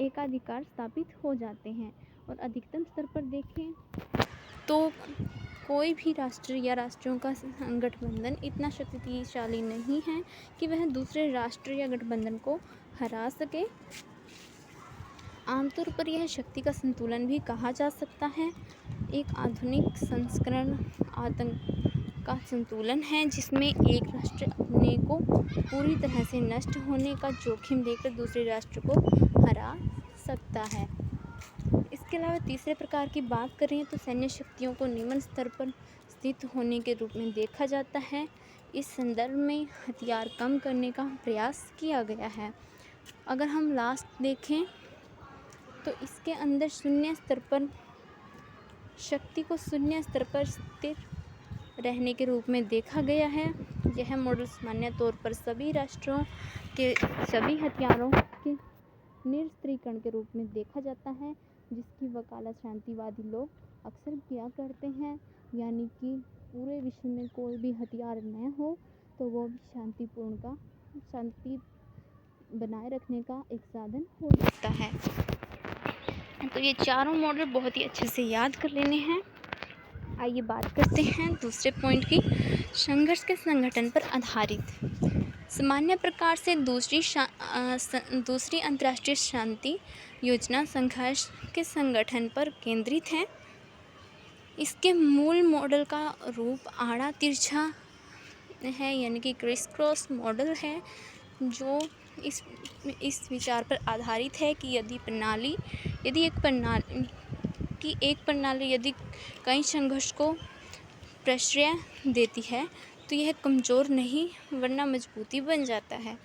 एकाधिकार स्थापित हो जाते हैं। और अधिकतम स्तर पर देखें तो कोई भी राष्ट्र या राष्ट्रों का गठबंधन इतना शक्तिशाली नहीं है कि वह दूसरे राष्ट्र या गठबंधन को हरा सके। आमतौर पर यह शक्ति का संतुलन भी कहा जा सकता है। एक आधुनिक संस्करण आतंक का संतुलन है जिसमें एक राष्ट्र अपने को पूरी तरह से नष्ट होने का जोखिम देकर दूसरे राष्ट्र को हरा सकता है। इसके अलावा तीसरे प्रकार की बात करें तो सैन्य शक्तियों को निम्न स्तर पर स्थित होने के रूप में देखा जाता है। इस संदर्भ में हथियार कम करने का प्रयास किया गया है। अगर हम लास्ट देखें तो इसके अंदर शून्य स्तर पर शक्ति को शून्य स्तर पर स्थिर रहने के रूप में देखा गया है। यह मॉडल सामान्य तौर पर सभी राष्ट्रों के सभी हथियारों के निरस्त्रीकरण के रूप में देखा जाता है, जिसकी वकालत शांतिवादी लोग अक्सर किया करते हैं। यानी कि पूरे विश्व में कोई भी हथियार न हो तो वो भी शांति बनाए रखने का एक साधन हो सकता है। तो ये चारों मॉडल बहुत ही अच्छे से याद कर लेने हैं। आइए बात करते हैं दूसरे पॉइंट की, संघर्ष के संगठन पर आधारित। सामान्य प्रकार से दूसरी अंतर्राष्ट्रीय शांति योजना संघर्ष के संगठन पर केंद्रित है। इसके मूल मॉडल का रूप आड़ा तिरछा है, यानी कि क्रिस क्रॉस मॉडल है, जो इस विचार पर आधारित है कि यदि एक प्रणाली यदि कई संघर्ष को प्रश्रय देती है तो यह कमज़ोर नहीं वरना मजबूती बन जाता है।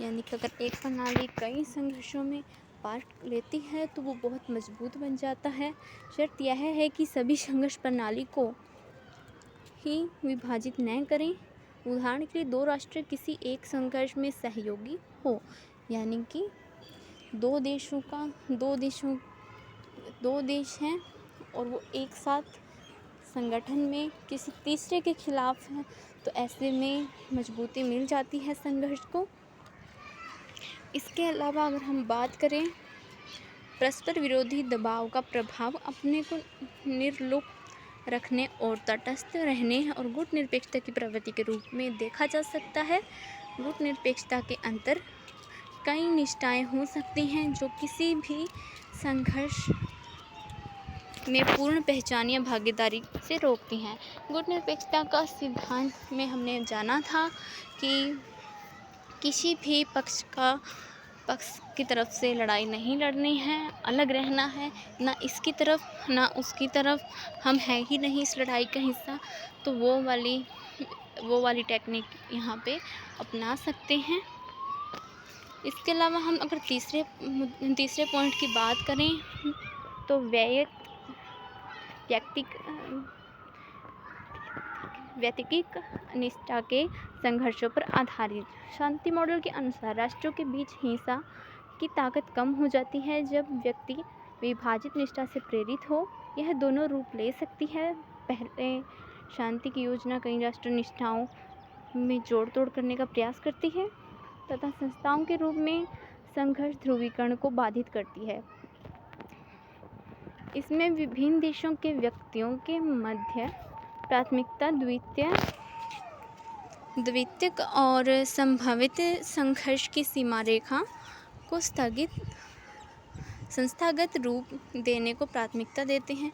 यानी कि अगर एक प्रणाली कई संघर्षों में पार्ट लेती है तो वो बहुत मजबूत बन जाता है। शर्त यह है कि सभी संघर्ष प्रणाली को ही विभाजित न करें। उदाहरण के लिए 2 राष्ट्र किसी एक संघर्ष में सहयोगी हो, यानी कि दो देश हैं और वो एक साथ संगठन में किसी तीसरे के खिलाफ है, तो ऐसे में मजबूती मिल जाती है संघर्ष को। इसके अलावा अगर हम बात करें परस्पर विरोधी दबाव का प्रभाव अपने को निर्लिप्त रखने और तटस्थ रहने और गुट निरपेक्षता की प्रवृत्ति के रूप में देखा जा सकता है। गुट निरपेक्षता के अंतर कई निष्ठाएं हो सकती हैं जो किसी भी संघर्ष में पूर्ण पहचान या भागीदारी से रोकती हैं। गुट निरपेक्षता का सिद्धांत में हमने जाना था कि किसी भी पक्ष की तरफ से लड़ाई नहीं लड़नी है, अलग रहना है, ना इसकी तरफ ना उसकी तरफ, हम है ही नहीं इस लड़ाई का हिस्सा। तो वो वाली टेक्निक यहाँ पे अपना सकते हैं। इसके अलावा हम अगर तीसरे पॉइंट की बात करें तो व्यक्तिक निष्ठा के संघर्षों पर आधारित। शांति मॉडल के अनुसार राष्ट्रों के बीच हिंसा की ताकत कम हो जाती है जब व्यक्ति विभाजित निष्ठा से प्रेरित हो। यह दोनों रूप ले सकती है। पहले शांति की योजना कई राष्ट्र निष्ठाओं में जोड़ तोड़ करने का प्रयास करती है तथा संस्थाओं के रूप में संघर्ष ध्रुवीकरण को बाधित करती है। इसमें विभिन्न देशों के व्यक्तियों के मध्य प्राथमिकता, द्वितीयक और संभावित संघर्ष की सीमा रेखा को संस्थागत रूप देने को प्राथमिकता देते हैं।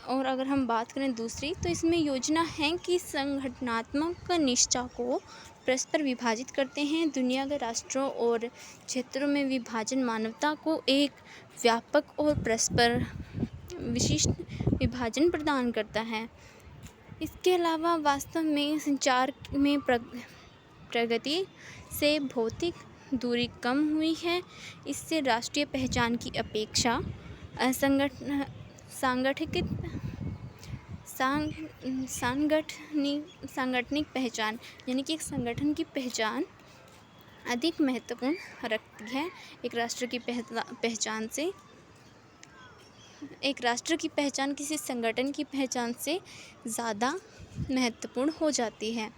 और अगर हम बात करें दूसरी, तो इसमें योजना है कि संगठनात्मक निष्ठा को परस्पर विभाजित करते हैं। दुनिया के राष्ट्रों और क्षेत्रों में विभाजन मानवता को एक व्यापक और परस्पर विशिष्ट विभाजन प्रदान करता है। इसके अलावा वास्तव में संचार में प्रगति से भौतिक दूरी कम हुई है। इससे राष्ट्रीय पहचान की अपेक्षा सांगठनिक पहचान यानी कि एक संगठन की पहचान अधिक महत्वपूर्ण रखती है। एक राष्ट्र की पहचान किसी संगठन की पहचान से ज़्यादा महत्वपूर्ण हो जाती है।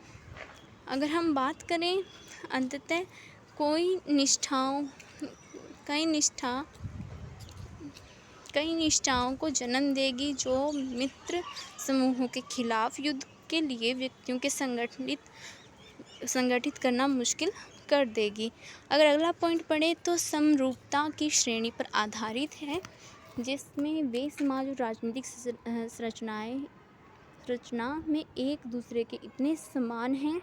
अगर हम बात करें, अंततः कई निष्ठाओं को जन्म देगी जो मित्र समूहों के खिलाफ युद्ध के लिए व्यक्तियों के संगठित करना मुश्किल कर देगी। अगर अगला पॉइंट पढ़े तो समरूपता की श्रेणी पर आधारित है, जिसमें वे समाज और राजनीतिक संरचना में एक दूसरे के इतने समान हैं,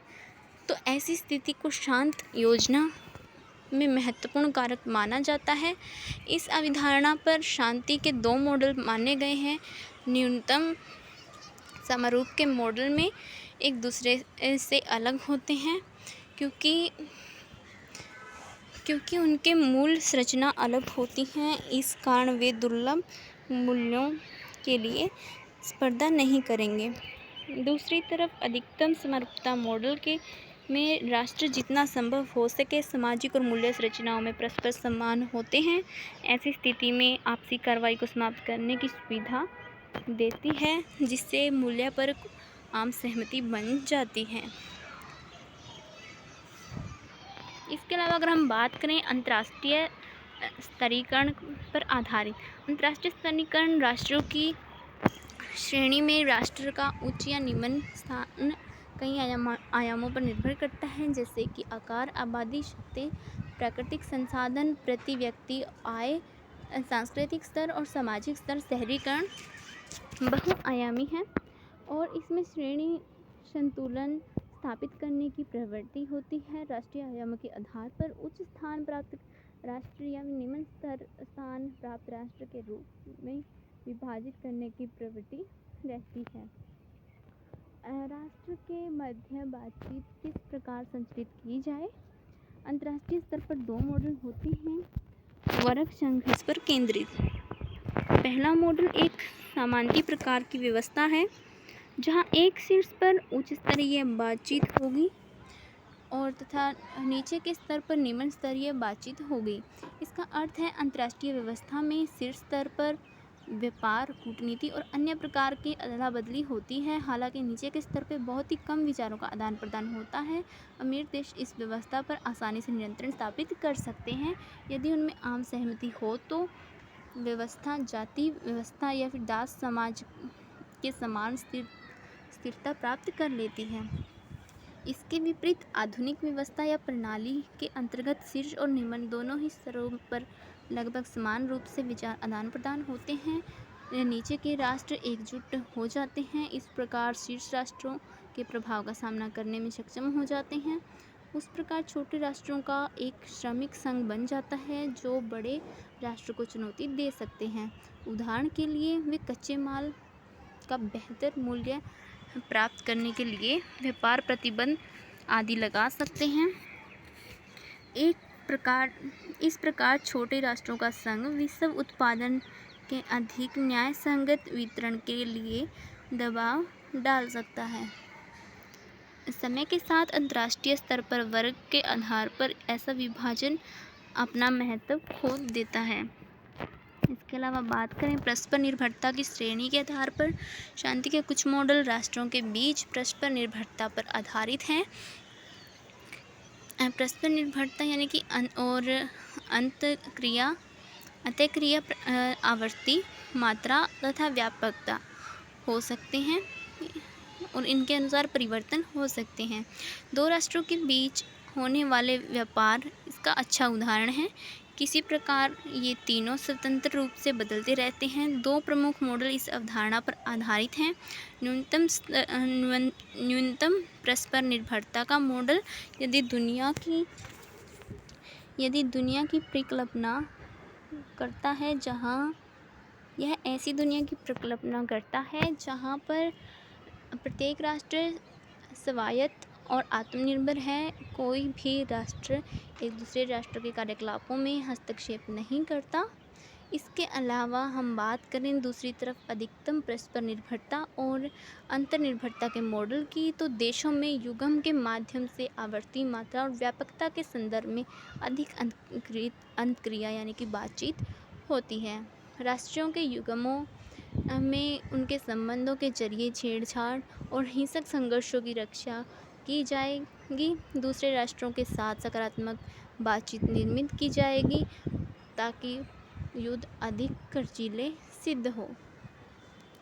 तो ऐसी स्थिति को शांत योजना में महत्वपूर्ण कारक माना जाता है। इस अवधारणा पर शांति के 2 मॉडल माने गए हैं। न्यूनतम समरूप के मॉडल में एक दूसरे से अलग होते हैं क्योंकि उनके मूल संरचना अलग होती हैं। इस कारण वे दुर्लभ मूल्यों के लिए स्पर्धा नहीं करेंगे। दूसरी तरफ अधिकतम समरूपता मॉडल में राष्ट्र जितना संभव हो सके सामाजिक और मूल्य संरचनाओं में परस्पर समान होते हैं। ऐसी स्थिति में आपसी कार्रवाई को समाप्त करने की सुविधा देती है, जिससे मूल्य पर आम सहमति बन जाती है। इसके अलावा अगर हम बात करें अंतर्राष्ट्रीय स्तरीकरण पर आधारित, अंतर्राष्ट्रीय स्तरीकरण राष्ट्रों की श्रेणी में राष्ट्र का उच्च या निम्न स्थान कई आयामों पर निर्भर करता है, जैसे कि आकार, आबादी, शक्ति, प्राकृतिक संसाधन, प्रति व्यक्ति आय, सांस्कृतिक स्तर और सामाजिक स्तर। शहरीकरण बहुआयामी है और इसमें श्रेणी संतुलन स्थापित करने की प्रवृत्ति होती है। राष्ट्रीय आयामों के आधार पर उच्च स्थान प्राप्त राष्ट्र या निम्न स्थान प्राप्त राष्ट्र के रूप में विभाजित करने की प्रवृत्ति रहती है। राष्ट्र के मध्य बातचीत किस प्रकार संचालित की जाए? अंतर्राष्ट्रीय स्तर पर 2 मॉडल होते हैं, वर्ग संघर्ष पर केंद्रित। पहला मॉडल एक सामंती प्रकार की व्यवस्था है, जहां एक शीर्ष पर उच्च स्तरीय बातचीत होगी और तथा नीचे के स्तर पर निम्न स्तरीय बातचीत होगी। इसका अर्थ है अंतर्राष्ट्रीय व्यवस्था में शीर्ष स्तर पर व्यापार, कूटनीति और अन्य प्रकार की अदला बदली होती है। हालांकि नीचे के स्तर पर बहुत ही कम विचारों का आदान प्रदान होता है। अमीर देश इस व्यवस्था पर आसानी से नियंत्रण स्थापित कर सकते हैं। यदि उनमें आम सहमति हो तो व्यवस्था जाति व्यवस्था या फिर दास समाज के समान स्थिरता प्राप्त कर लेती है। इसके विपरीत आधुनिक व्यवस्था या प्रणाली के अंतर्गत शीर्ष और निम्न दोनों ही स्तरों पर लगभग समान रूप से विचार आदान प्रदान होते हैं। नीचे के राष्ट्र एकजुट हो जाते हैं। इस प्रकार शीर्ष राष्ट्रों के प्रभाव का सामना करने में सक्षम हो जाते हैं। उस प्रकार छोटे राष्ट्रों का एक श्रमिक संघ बन जाता है जो बड़े राष्ट्र को चुनौती दे सकते हैं। उदाहरण के लिए वे कच्चे माल का बेहतर मूल्य प्राप्त करने के लिए व्यापार प्रतिबंध आदि लगा सकते हैं। इस प्रकार छोटे राष्ट्रों का संघ विश्व उत्पादन के अधिक न्यायसंगत वितरण के लिए दबाव डाल सकता है। समय के साथ अंतर्राष्ट्रीय स्तर पर वर्ग के आधार पर ऐसा विभाजन अपना महत्व खो देता है। इसके अलावा बात करें परस्पर निर्भरता की श्रेणी के आधार पर, शांति के कुछ मॉडल राष्ट्रों के बीच परस्पर निर्भरता पर आधारित हैं। परस्पर निर्भरता यानी कि अंतःक्रिया अतःक्रिया आवृत्ति, मात्रा तथा व्यापकता हो सकते हैं और इनके अनुसार परिवर्तन हो सकते हैं। दो राष्ट्रों के बीच होने वाले व्यापार इसका अच्छा उदाहरण है। किसी प्रकार ये तीनों स्वतंत्र रूप से बदलते रहते हैं। दो प्रमुख मॉडल इस अवधारणा पर आधारित हैं। न्यूनतम परस्पर निर्भरता का मॉडल यदि दुनिया की परिकल्पना करता है जहाँ पर प्रत्येक राष्ट्र स्वायत्त और आत्मनिर्भर है। कोई भी राष्ट्र एक दूसरे राष्ट्र के कार्यकलापों में हस्तक्षेप नहीं करता। इसके अलावा हम बात करें दूसरी तरफ अधिकतम परस्पर निर्भरता और अंतर्निर्भरता के मॉडल की, तो देशों में युग्म के माध्यम से आवर्ती, मात्रा और व्यापकता के संदर्भ में अधिक अंतक्रिया यानी कि बातचीत होती है। राष्ट्रों के युग्मों में उनके संबंधों के जरिए छेड़छाड़ और हिंसक संघर्षों की रक्षा की जाएगी। दूसरे राष्ट्रों के साथ सकारात्मक बातचीत निर्मित की जाएगी ताकि युद्ध अधिक खर्चीले सिद्ध हो।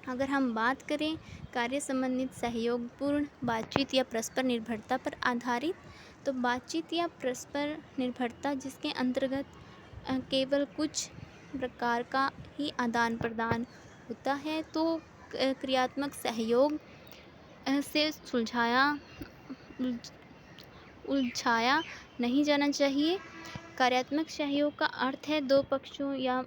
अगर हम बात करें कार्य संबंधित सहयोगपूर्ण बातचीत या परस्पर निर्भरता पर आधारित, तो बातचीत या परस्पर निर्भरता जिसके अंतर्गत केवल कुछ प्रकार का ही आदान प्रदान होता है, तो क्रियात्मक सहयोग से उलझाया नहीं जाना चाहिए। कार्यात्मक सहयोग का अर्थ है दो पक्षों या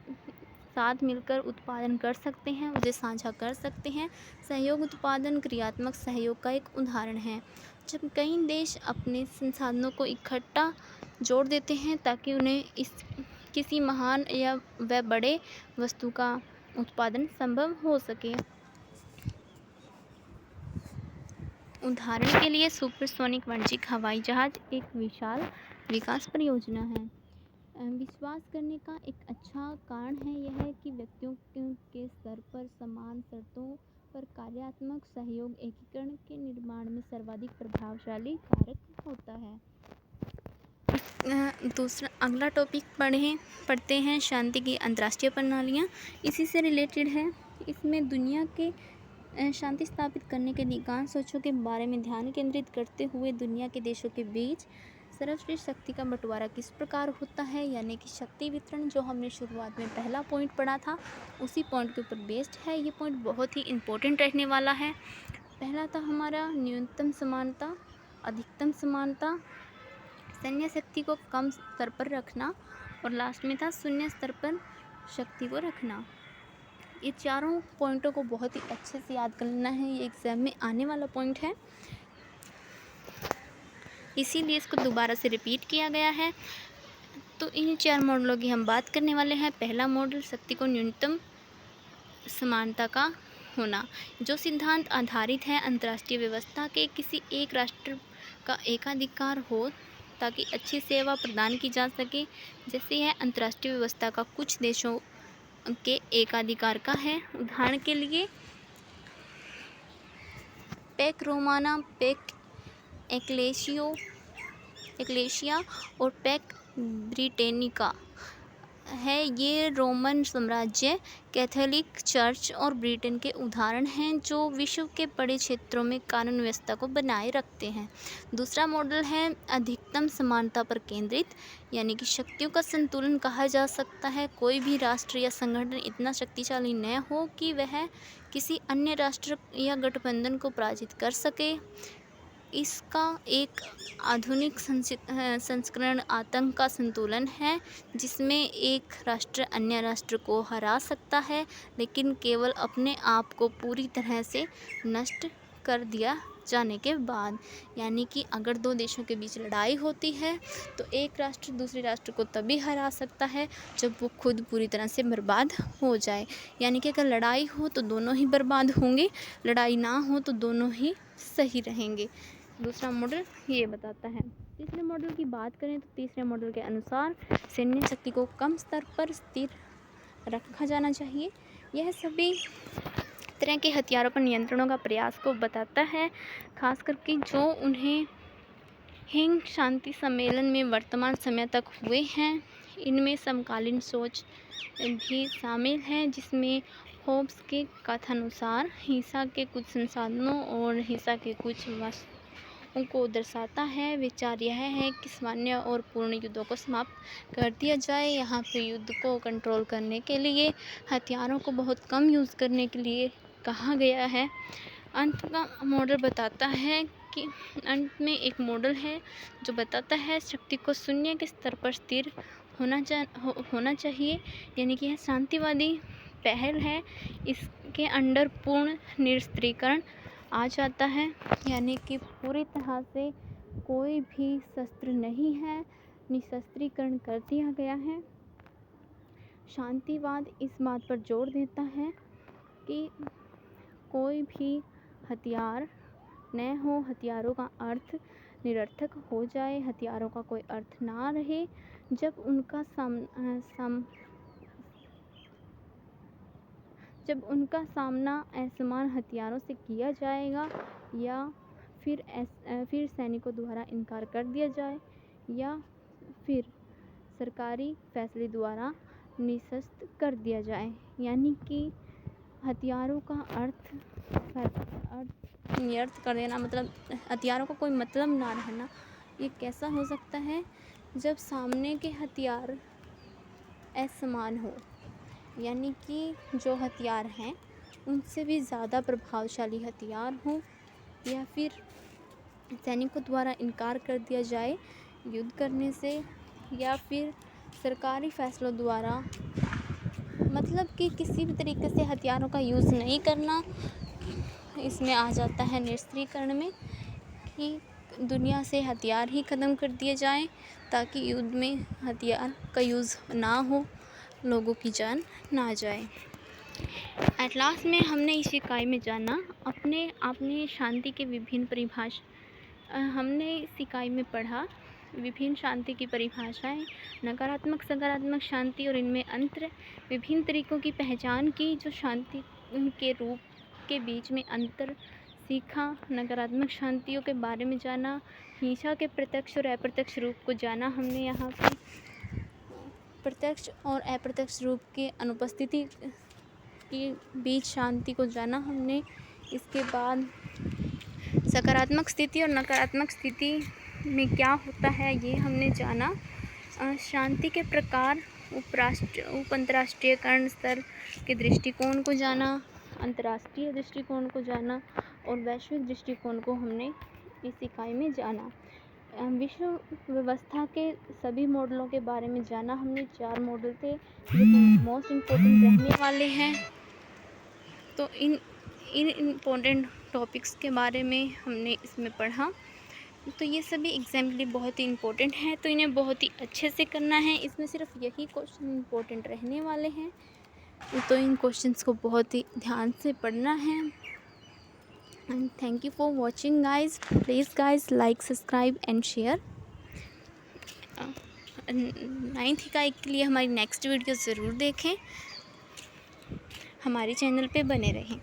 साथ मिलकर उत्पादन कर सकते हैं, उसे साझा कर सकते हैं। सहयोग उत्पादन क्रियात्मक सहयोग का एक उदाहरण है। जब कई देश अपने संसाधनों को इकट्ठा जोड़ देते हैं ताकि उन्हें किसी महान या व बड़े वस्तु का उत्पादन संभव हो सके। उदाहरण के लिए सुपरसोनिक वाणिज्यिक हवाई जहाज एक विशाल विकास परियोजना है। विश्वास करने का एक अच्छा कारण है यह है कि व्यक्तियों के स्तर पर समान शर्तों पर कार्यात्मक सहयोग एकीकरण के निर्माण में सर्वाधिक प्रभावशाली कारक होता है। अगला टॉपिक पढ़ते हैं शांति की अंतर्राष्ट्रीय प्रणालियाँ। इसी से रिलेटेड है। इसमें दुनिया के शांति स्थापित करने के अधिकांश सोचों के बारे में ध्यान केंद्रित करते हुए दुनिया के देशों के बीच सर्वश्रेष्ठ शक्ति का बंटवारा किस प्रकार होता है, यानी कि शक्ति वितरण, जो हमने शुरुआत में पहला पॉइंट पढ़ा था उसी पॉइंट के ऊपर बेस्ड है। ये पॉइंट बहुत ही इम्पोर्टेंट रहने वाला है। पहला था हमारा न्यूनतम समानता, अधिकतम समानता, सैन्य शक्ति को कम स्तर पर रखना, और लास्ट में था शून्य स्तर पर शक्ति को रखना। ये चारों पॉइंटों को बहुत ही अच्छे से याद कर लेना है। ये एग्जाम में आने वाला पॉइंट है, इसीलिए इसको दोबारा से रिपीट किया गया है। तो इन चार मॉडलों की हम बात करने वाले हैं। पहला मॉडल शक्ति को न्यूनतम समानता का होना, जो सिद्धांत आधारित है अंतर्राष्ट्रीय व्यवस्था के किसी एक राष्ट्र का एकाधिकार हो ताकि अच्छी सेवा प्रदान की जा सके। जैसे यह अंतर्राष्ट्रीय व्यवस्था का कुछ देशों के एकाधिकार का है। उदाहरण के लिए पैक रोमाना, पैक एक्लेशिया और पैक ब्रिटेनिका है। ये रोमन साम्राज्य, कैथोलिक चर्च और ब्रिटेन के उदाहरण हैं जो विश्व के बड़े क्षेत्रों में कानून व्यवस्था को बनाए रखते हैं। दूसरा मॉडल है अधिकतम समानता पर केंद्रित, यानी कि शक्तियों का संतुलन कहा जा सकता है। कोई भी राष्ट्र या संगठन इतना शक्तिशाली न हो कि वह किसी अन्य राष्ट्र या गठबंधन को पराजित कर सके। इसका एक आधुनिक संस्करण आतंक का संतुलन है, जिसमें एक राष्ट्र अन्य राष्ट्र को हरा सकता है, लेकिन केवल अपने आप को पूरी तरह से नष्ट कर दिया जाने के बाद। यानी कि अगर दो देशों के बीच लड़ाई होती है तो एक राष्ट्र दूसरे राष्ट्र को तभी हरा सकता है जब वो खुद पूरी तरह से बर्बाद हो जाए। यानी कि अगर लड़ाई हो तो दोनों ही बर्बाद होंगे, लड़ाई ना हो तो दोनों ही सही रहेंगे। दूसरा मॉडल ये बताता है। तीसरे मॉडल की बात करें तो तीसरे मॉडल के अनुसार सैन्य शक्ति को कम स्तर पर स्थिर रखा जाना चाहिए। यह सभी तरह के हथियारों पर नियंत्रणों का प्रयास को बताता है, खास करके जो उन्हें हेंग शांति सम्मेलन में वर्तमान समय तक हुए हैं। इनमें समकालीन सोच भी शामिल है, जिसमें होब्स के कथनानुसार हिंसा के कुछ संसाधनों और हिंसा के कुछ वस्तुओं को दर्शाता है। विचार यह है कि सामान्य और पूर्ण युद्धों को समाप्त कर दिया जाए। यहाँ पे युद्ध को कंट्रोल करने के लिए हथियारों को बहुत कम यूज़ करने के लिए कहा गया है। अंत का मॉडल बताता है कि अंत में एक मॉडल है जो बताता है शक्ति को शून्य के स्तर पर स्थिर होना चाहिए, यानी कि यह शांतिवादी पहल है। इसके अंडर पूर्ण निरस्त्रीकरण आ जाता है, यानी कि पूरी तरह से कोई भी शस्त्र नहीं है, निशस्त्रीकरण कर दिया गया है। शांतिवाद इस बात पर जोर देता है कि कोई भी हथियार न हो, हथियारों का अर्थ निरर्थक हो जाए, हथियारों का कोई अर्थ ना रहे। जब उनका सामना असमान हथियारों से किया जाएगा या फिर सैनिकों द्वारा इनकार कर दिया जाए या फिर सरकारी फैसले द्वारा निरस्त कर दिया जाए, यानी कि हथियारों का अर्थ निरस्त कर देना, मतलब हथियारों का कोई मतलब ना रहना। ये कैसा हो सकता है? जब सामने के हथियार असमान हो, यानी कि जो हथियार हैं उनसे भी ज़्यादा प्रभावशाली हथियार हो, या फिर सैनिकों द्वारा इनकार कर दिया जाए युद्ध करने से, या फिर सरकारी फैसलों द्वारा, मतलब कि किसी भी तरीके से हथियारों का यूज़ नहीं करना इसमें आ जाता है निरस्त्रीकरण में, कि दुनिया से हथियार ही ख़त्म कर दिए जाएं ताकि युद्ध में हथियार का यूज़ ना हो, लोगों की जान ना जाए। एट लास्ट में हमने इस इकाई में जाना अपने शांति के विभिन्न परिभाषा। हमने इस इकाई में पढ़ा विभिन्न शांति की परिभाषाएं, नकारात्मक सकारात्मक शांति और इनमें अंतर, विभिन्न तरीकों की पहचान की, जो शांति के रूप के बीच में अंतर सीखा, नकारात्मक शांतियों के बारे में जाना, हिंसा के प्रत्यक्ष और अप्रत्यक्ष रूप को जाना हमने। यहाँ पे प्रत्यक्ष और अप्रत्यक्ष रूप के अनुपस्थिति के बीच शांति को जाना हमने। इसके बाद सकारात्मक स्थिति और नकारात्मक स्थिति में क्या होता है ये हमने जाना। शांति के प्रकार, उप अंतर्राष्ट्रीयकरण स्तर के दृष्टिकोण को जाना, अंतर्राष्ट्रीय दृष्टिकोण को जाना और वैश्विक दृष्टिकोण को हमने इस इकाई में जाना। विश्व व्यवस्था के सभी मॉडलों के बारे में जाना हमने। 4 मॉडल थे जो मोस्ट इम्पोर्टेंट रहने वाले हैं। तो इन इम्पोर्टेंट टॉपिक्स के बारे में हमने इसमें पढ़ा। तो ये सभी एग्जाम के लिए बहुत ही इम्पोर्टेंट है, तो इन्हें बहुत ही अच्छे से करना है। इसमें सिर्फ यही क्वेश्चन इम्पोर्टेंट रहने वाले हैं, तो इन क्वेश्चंस को बहुत ही ध्यान से पढ़ना है। And thank you for watching guys. Please guys like, subscribe and share. 9th इकाई के लिए हमारी नेक्स्ट वीडियो ज़रूर देखें, हमारे चैनल पे बने रहें।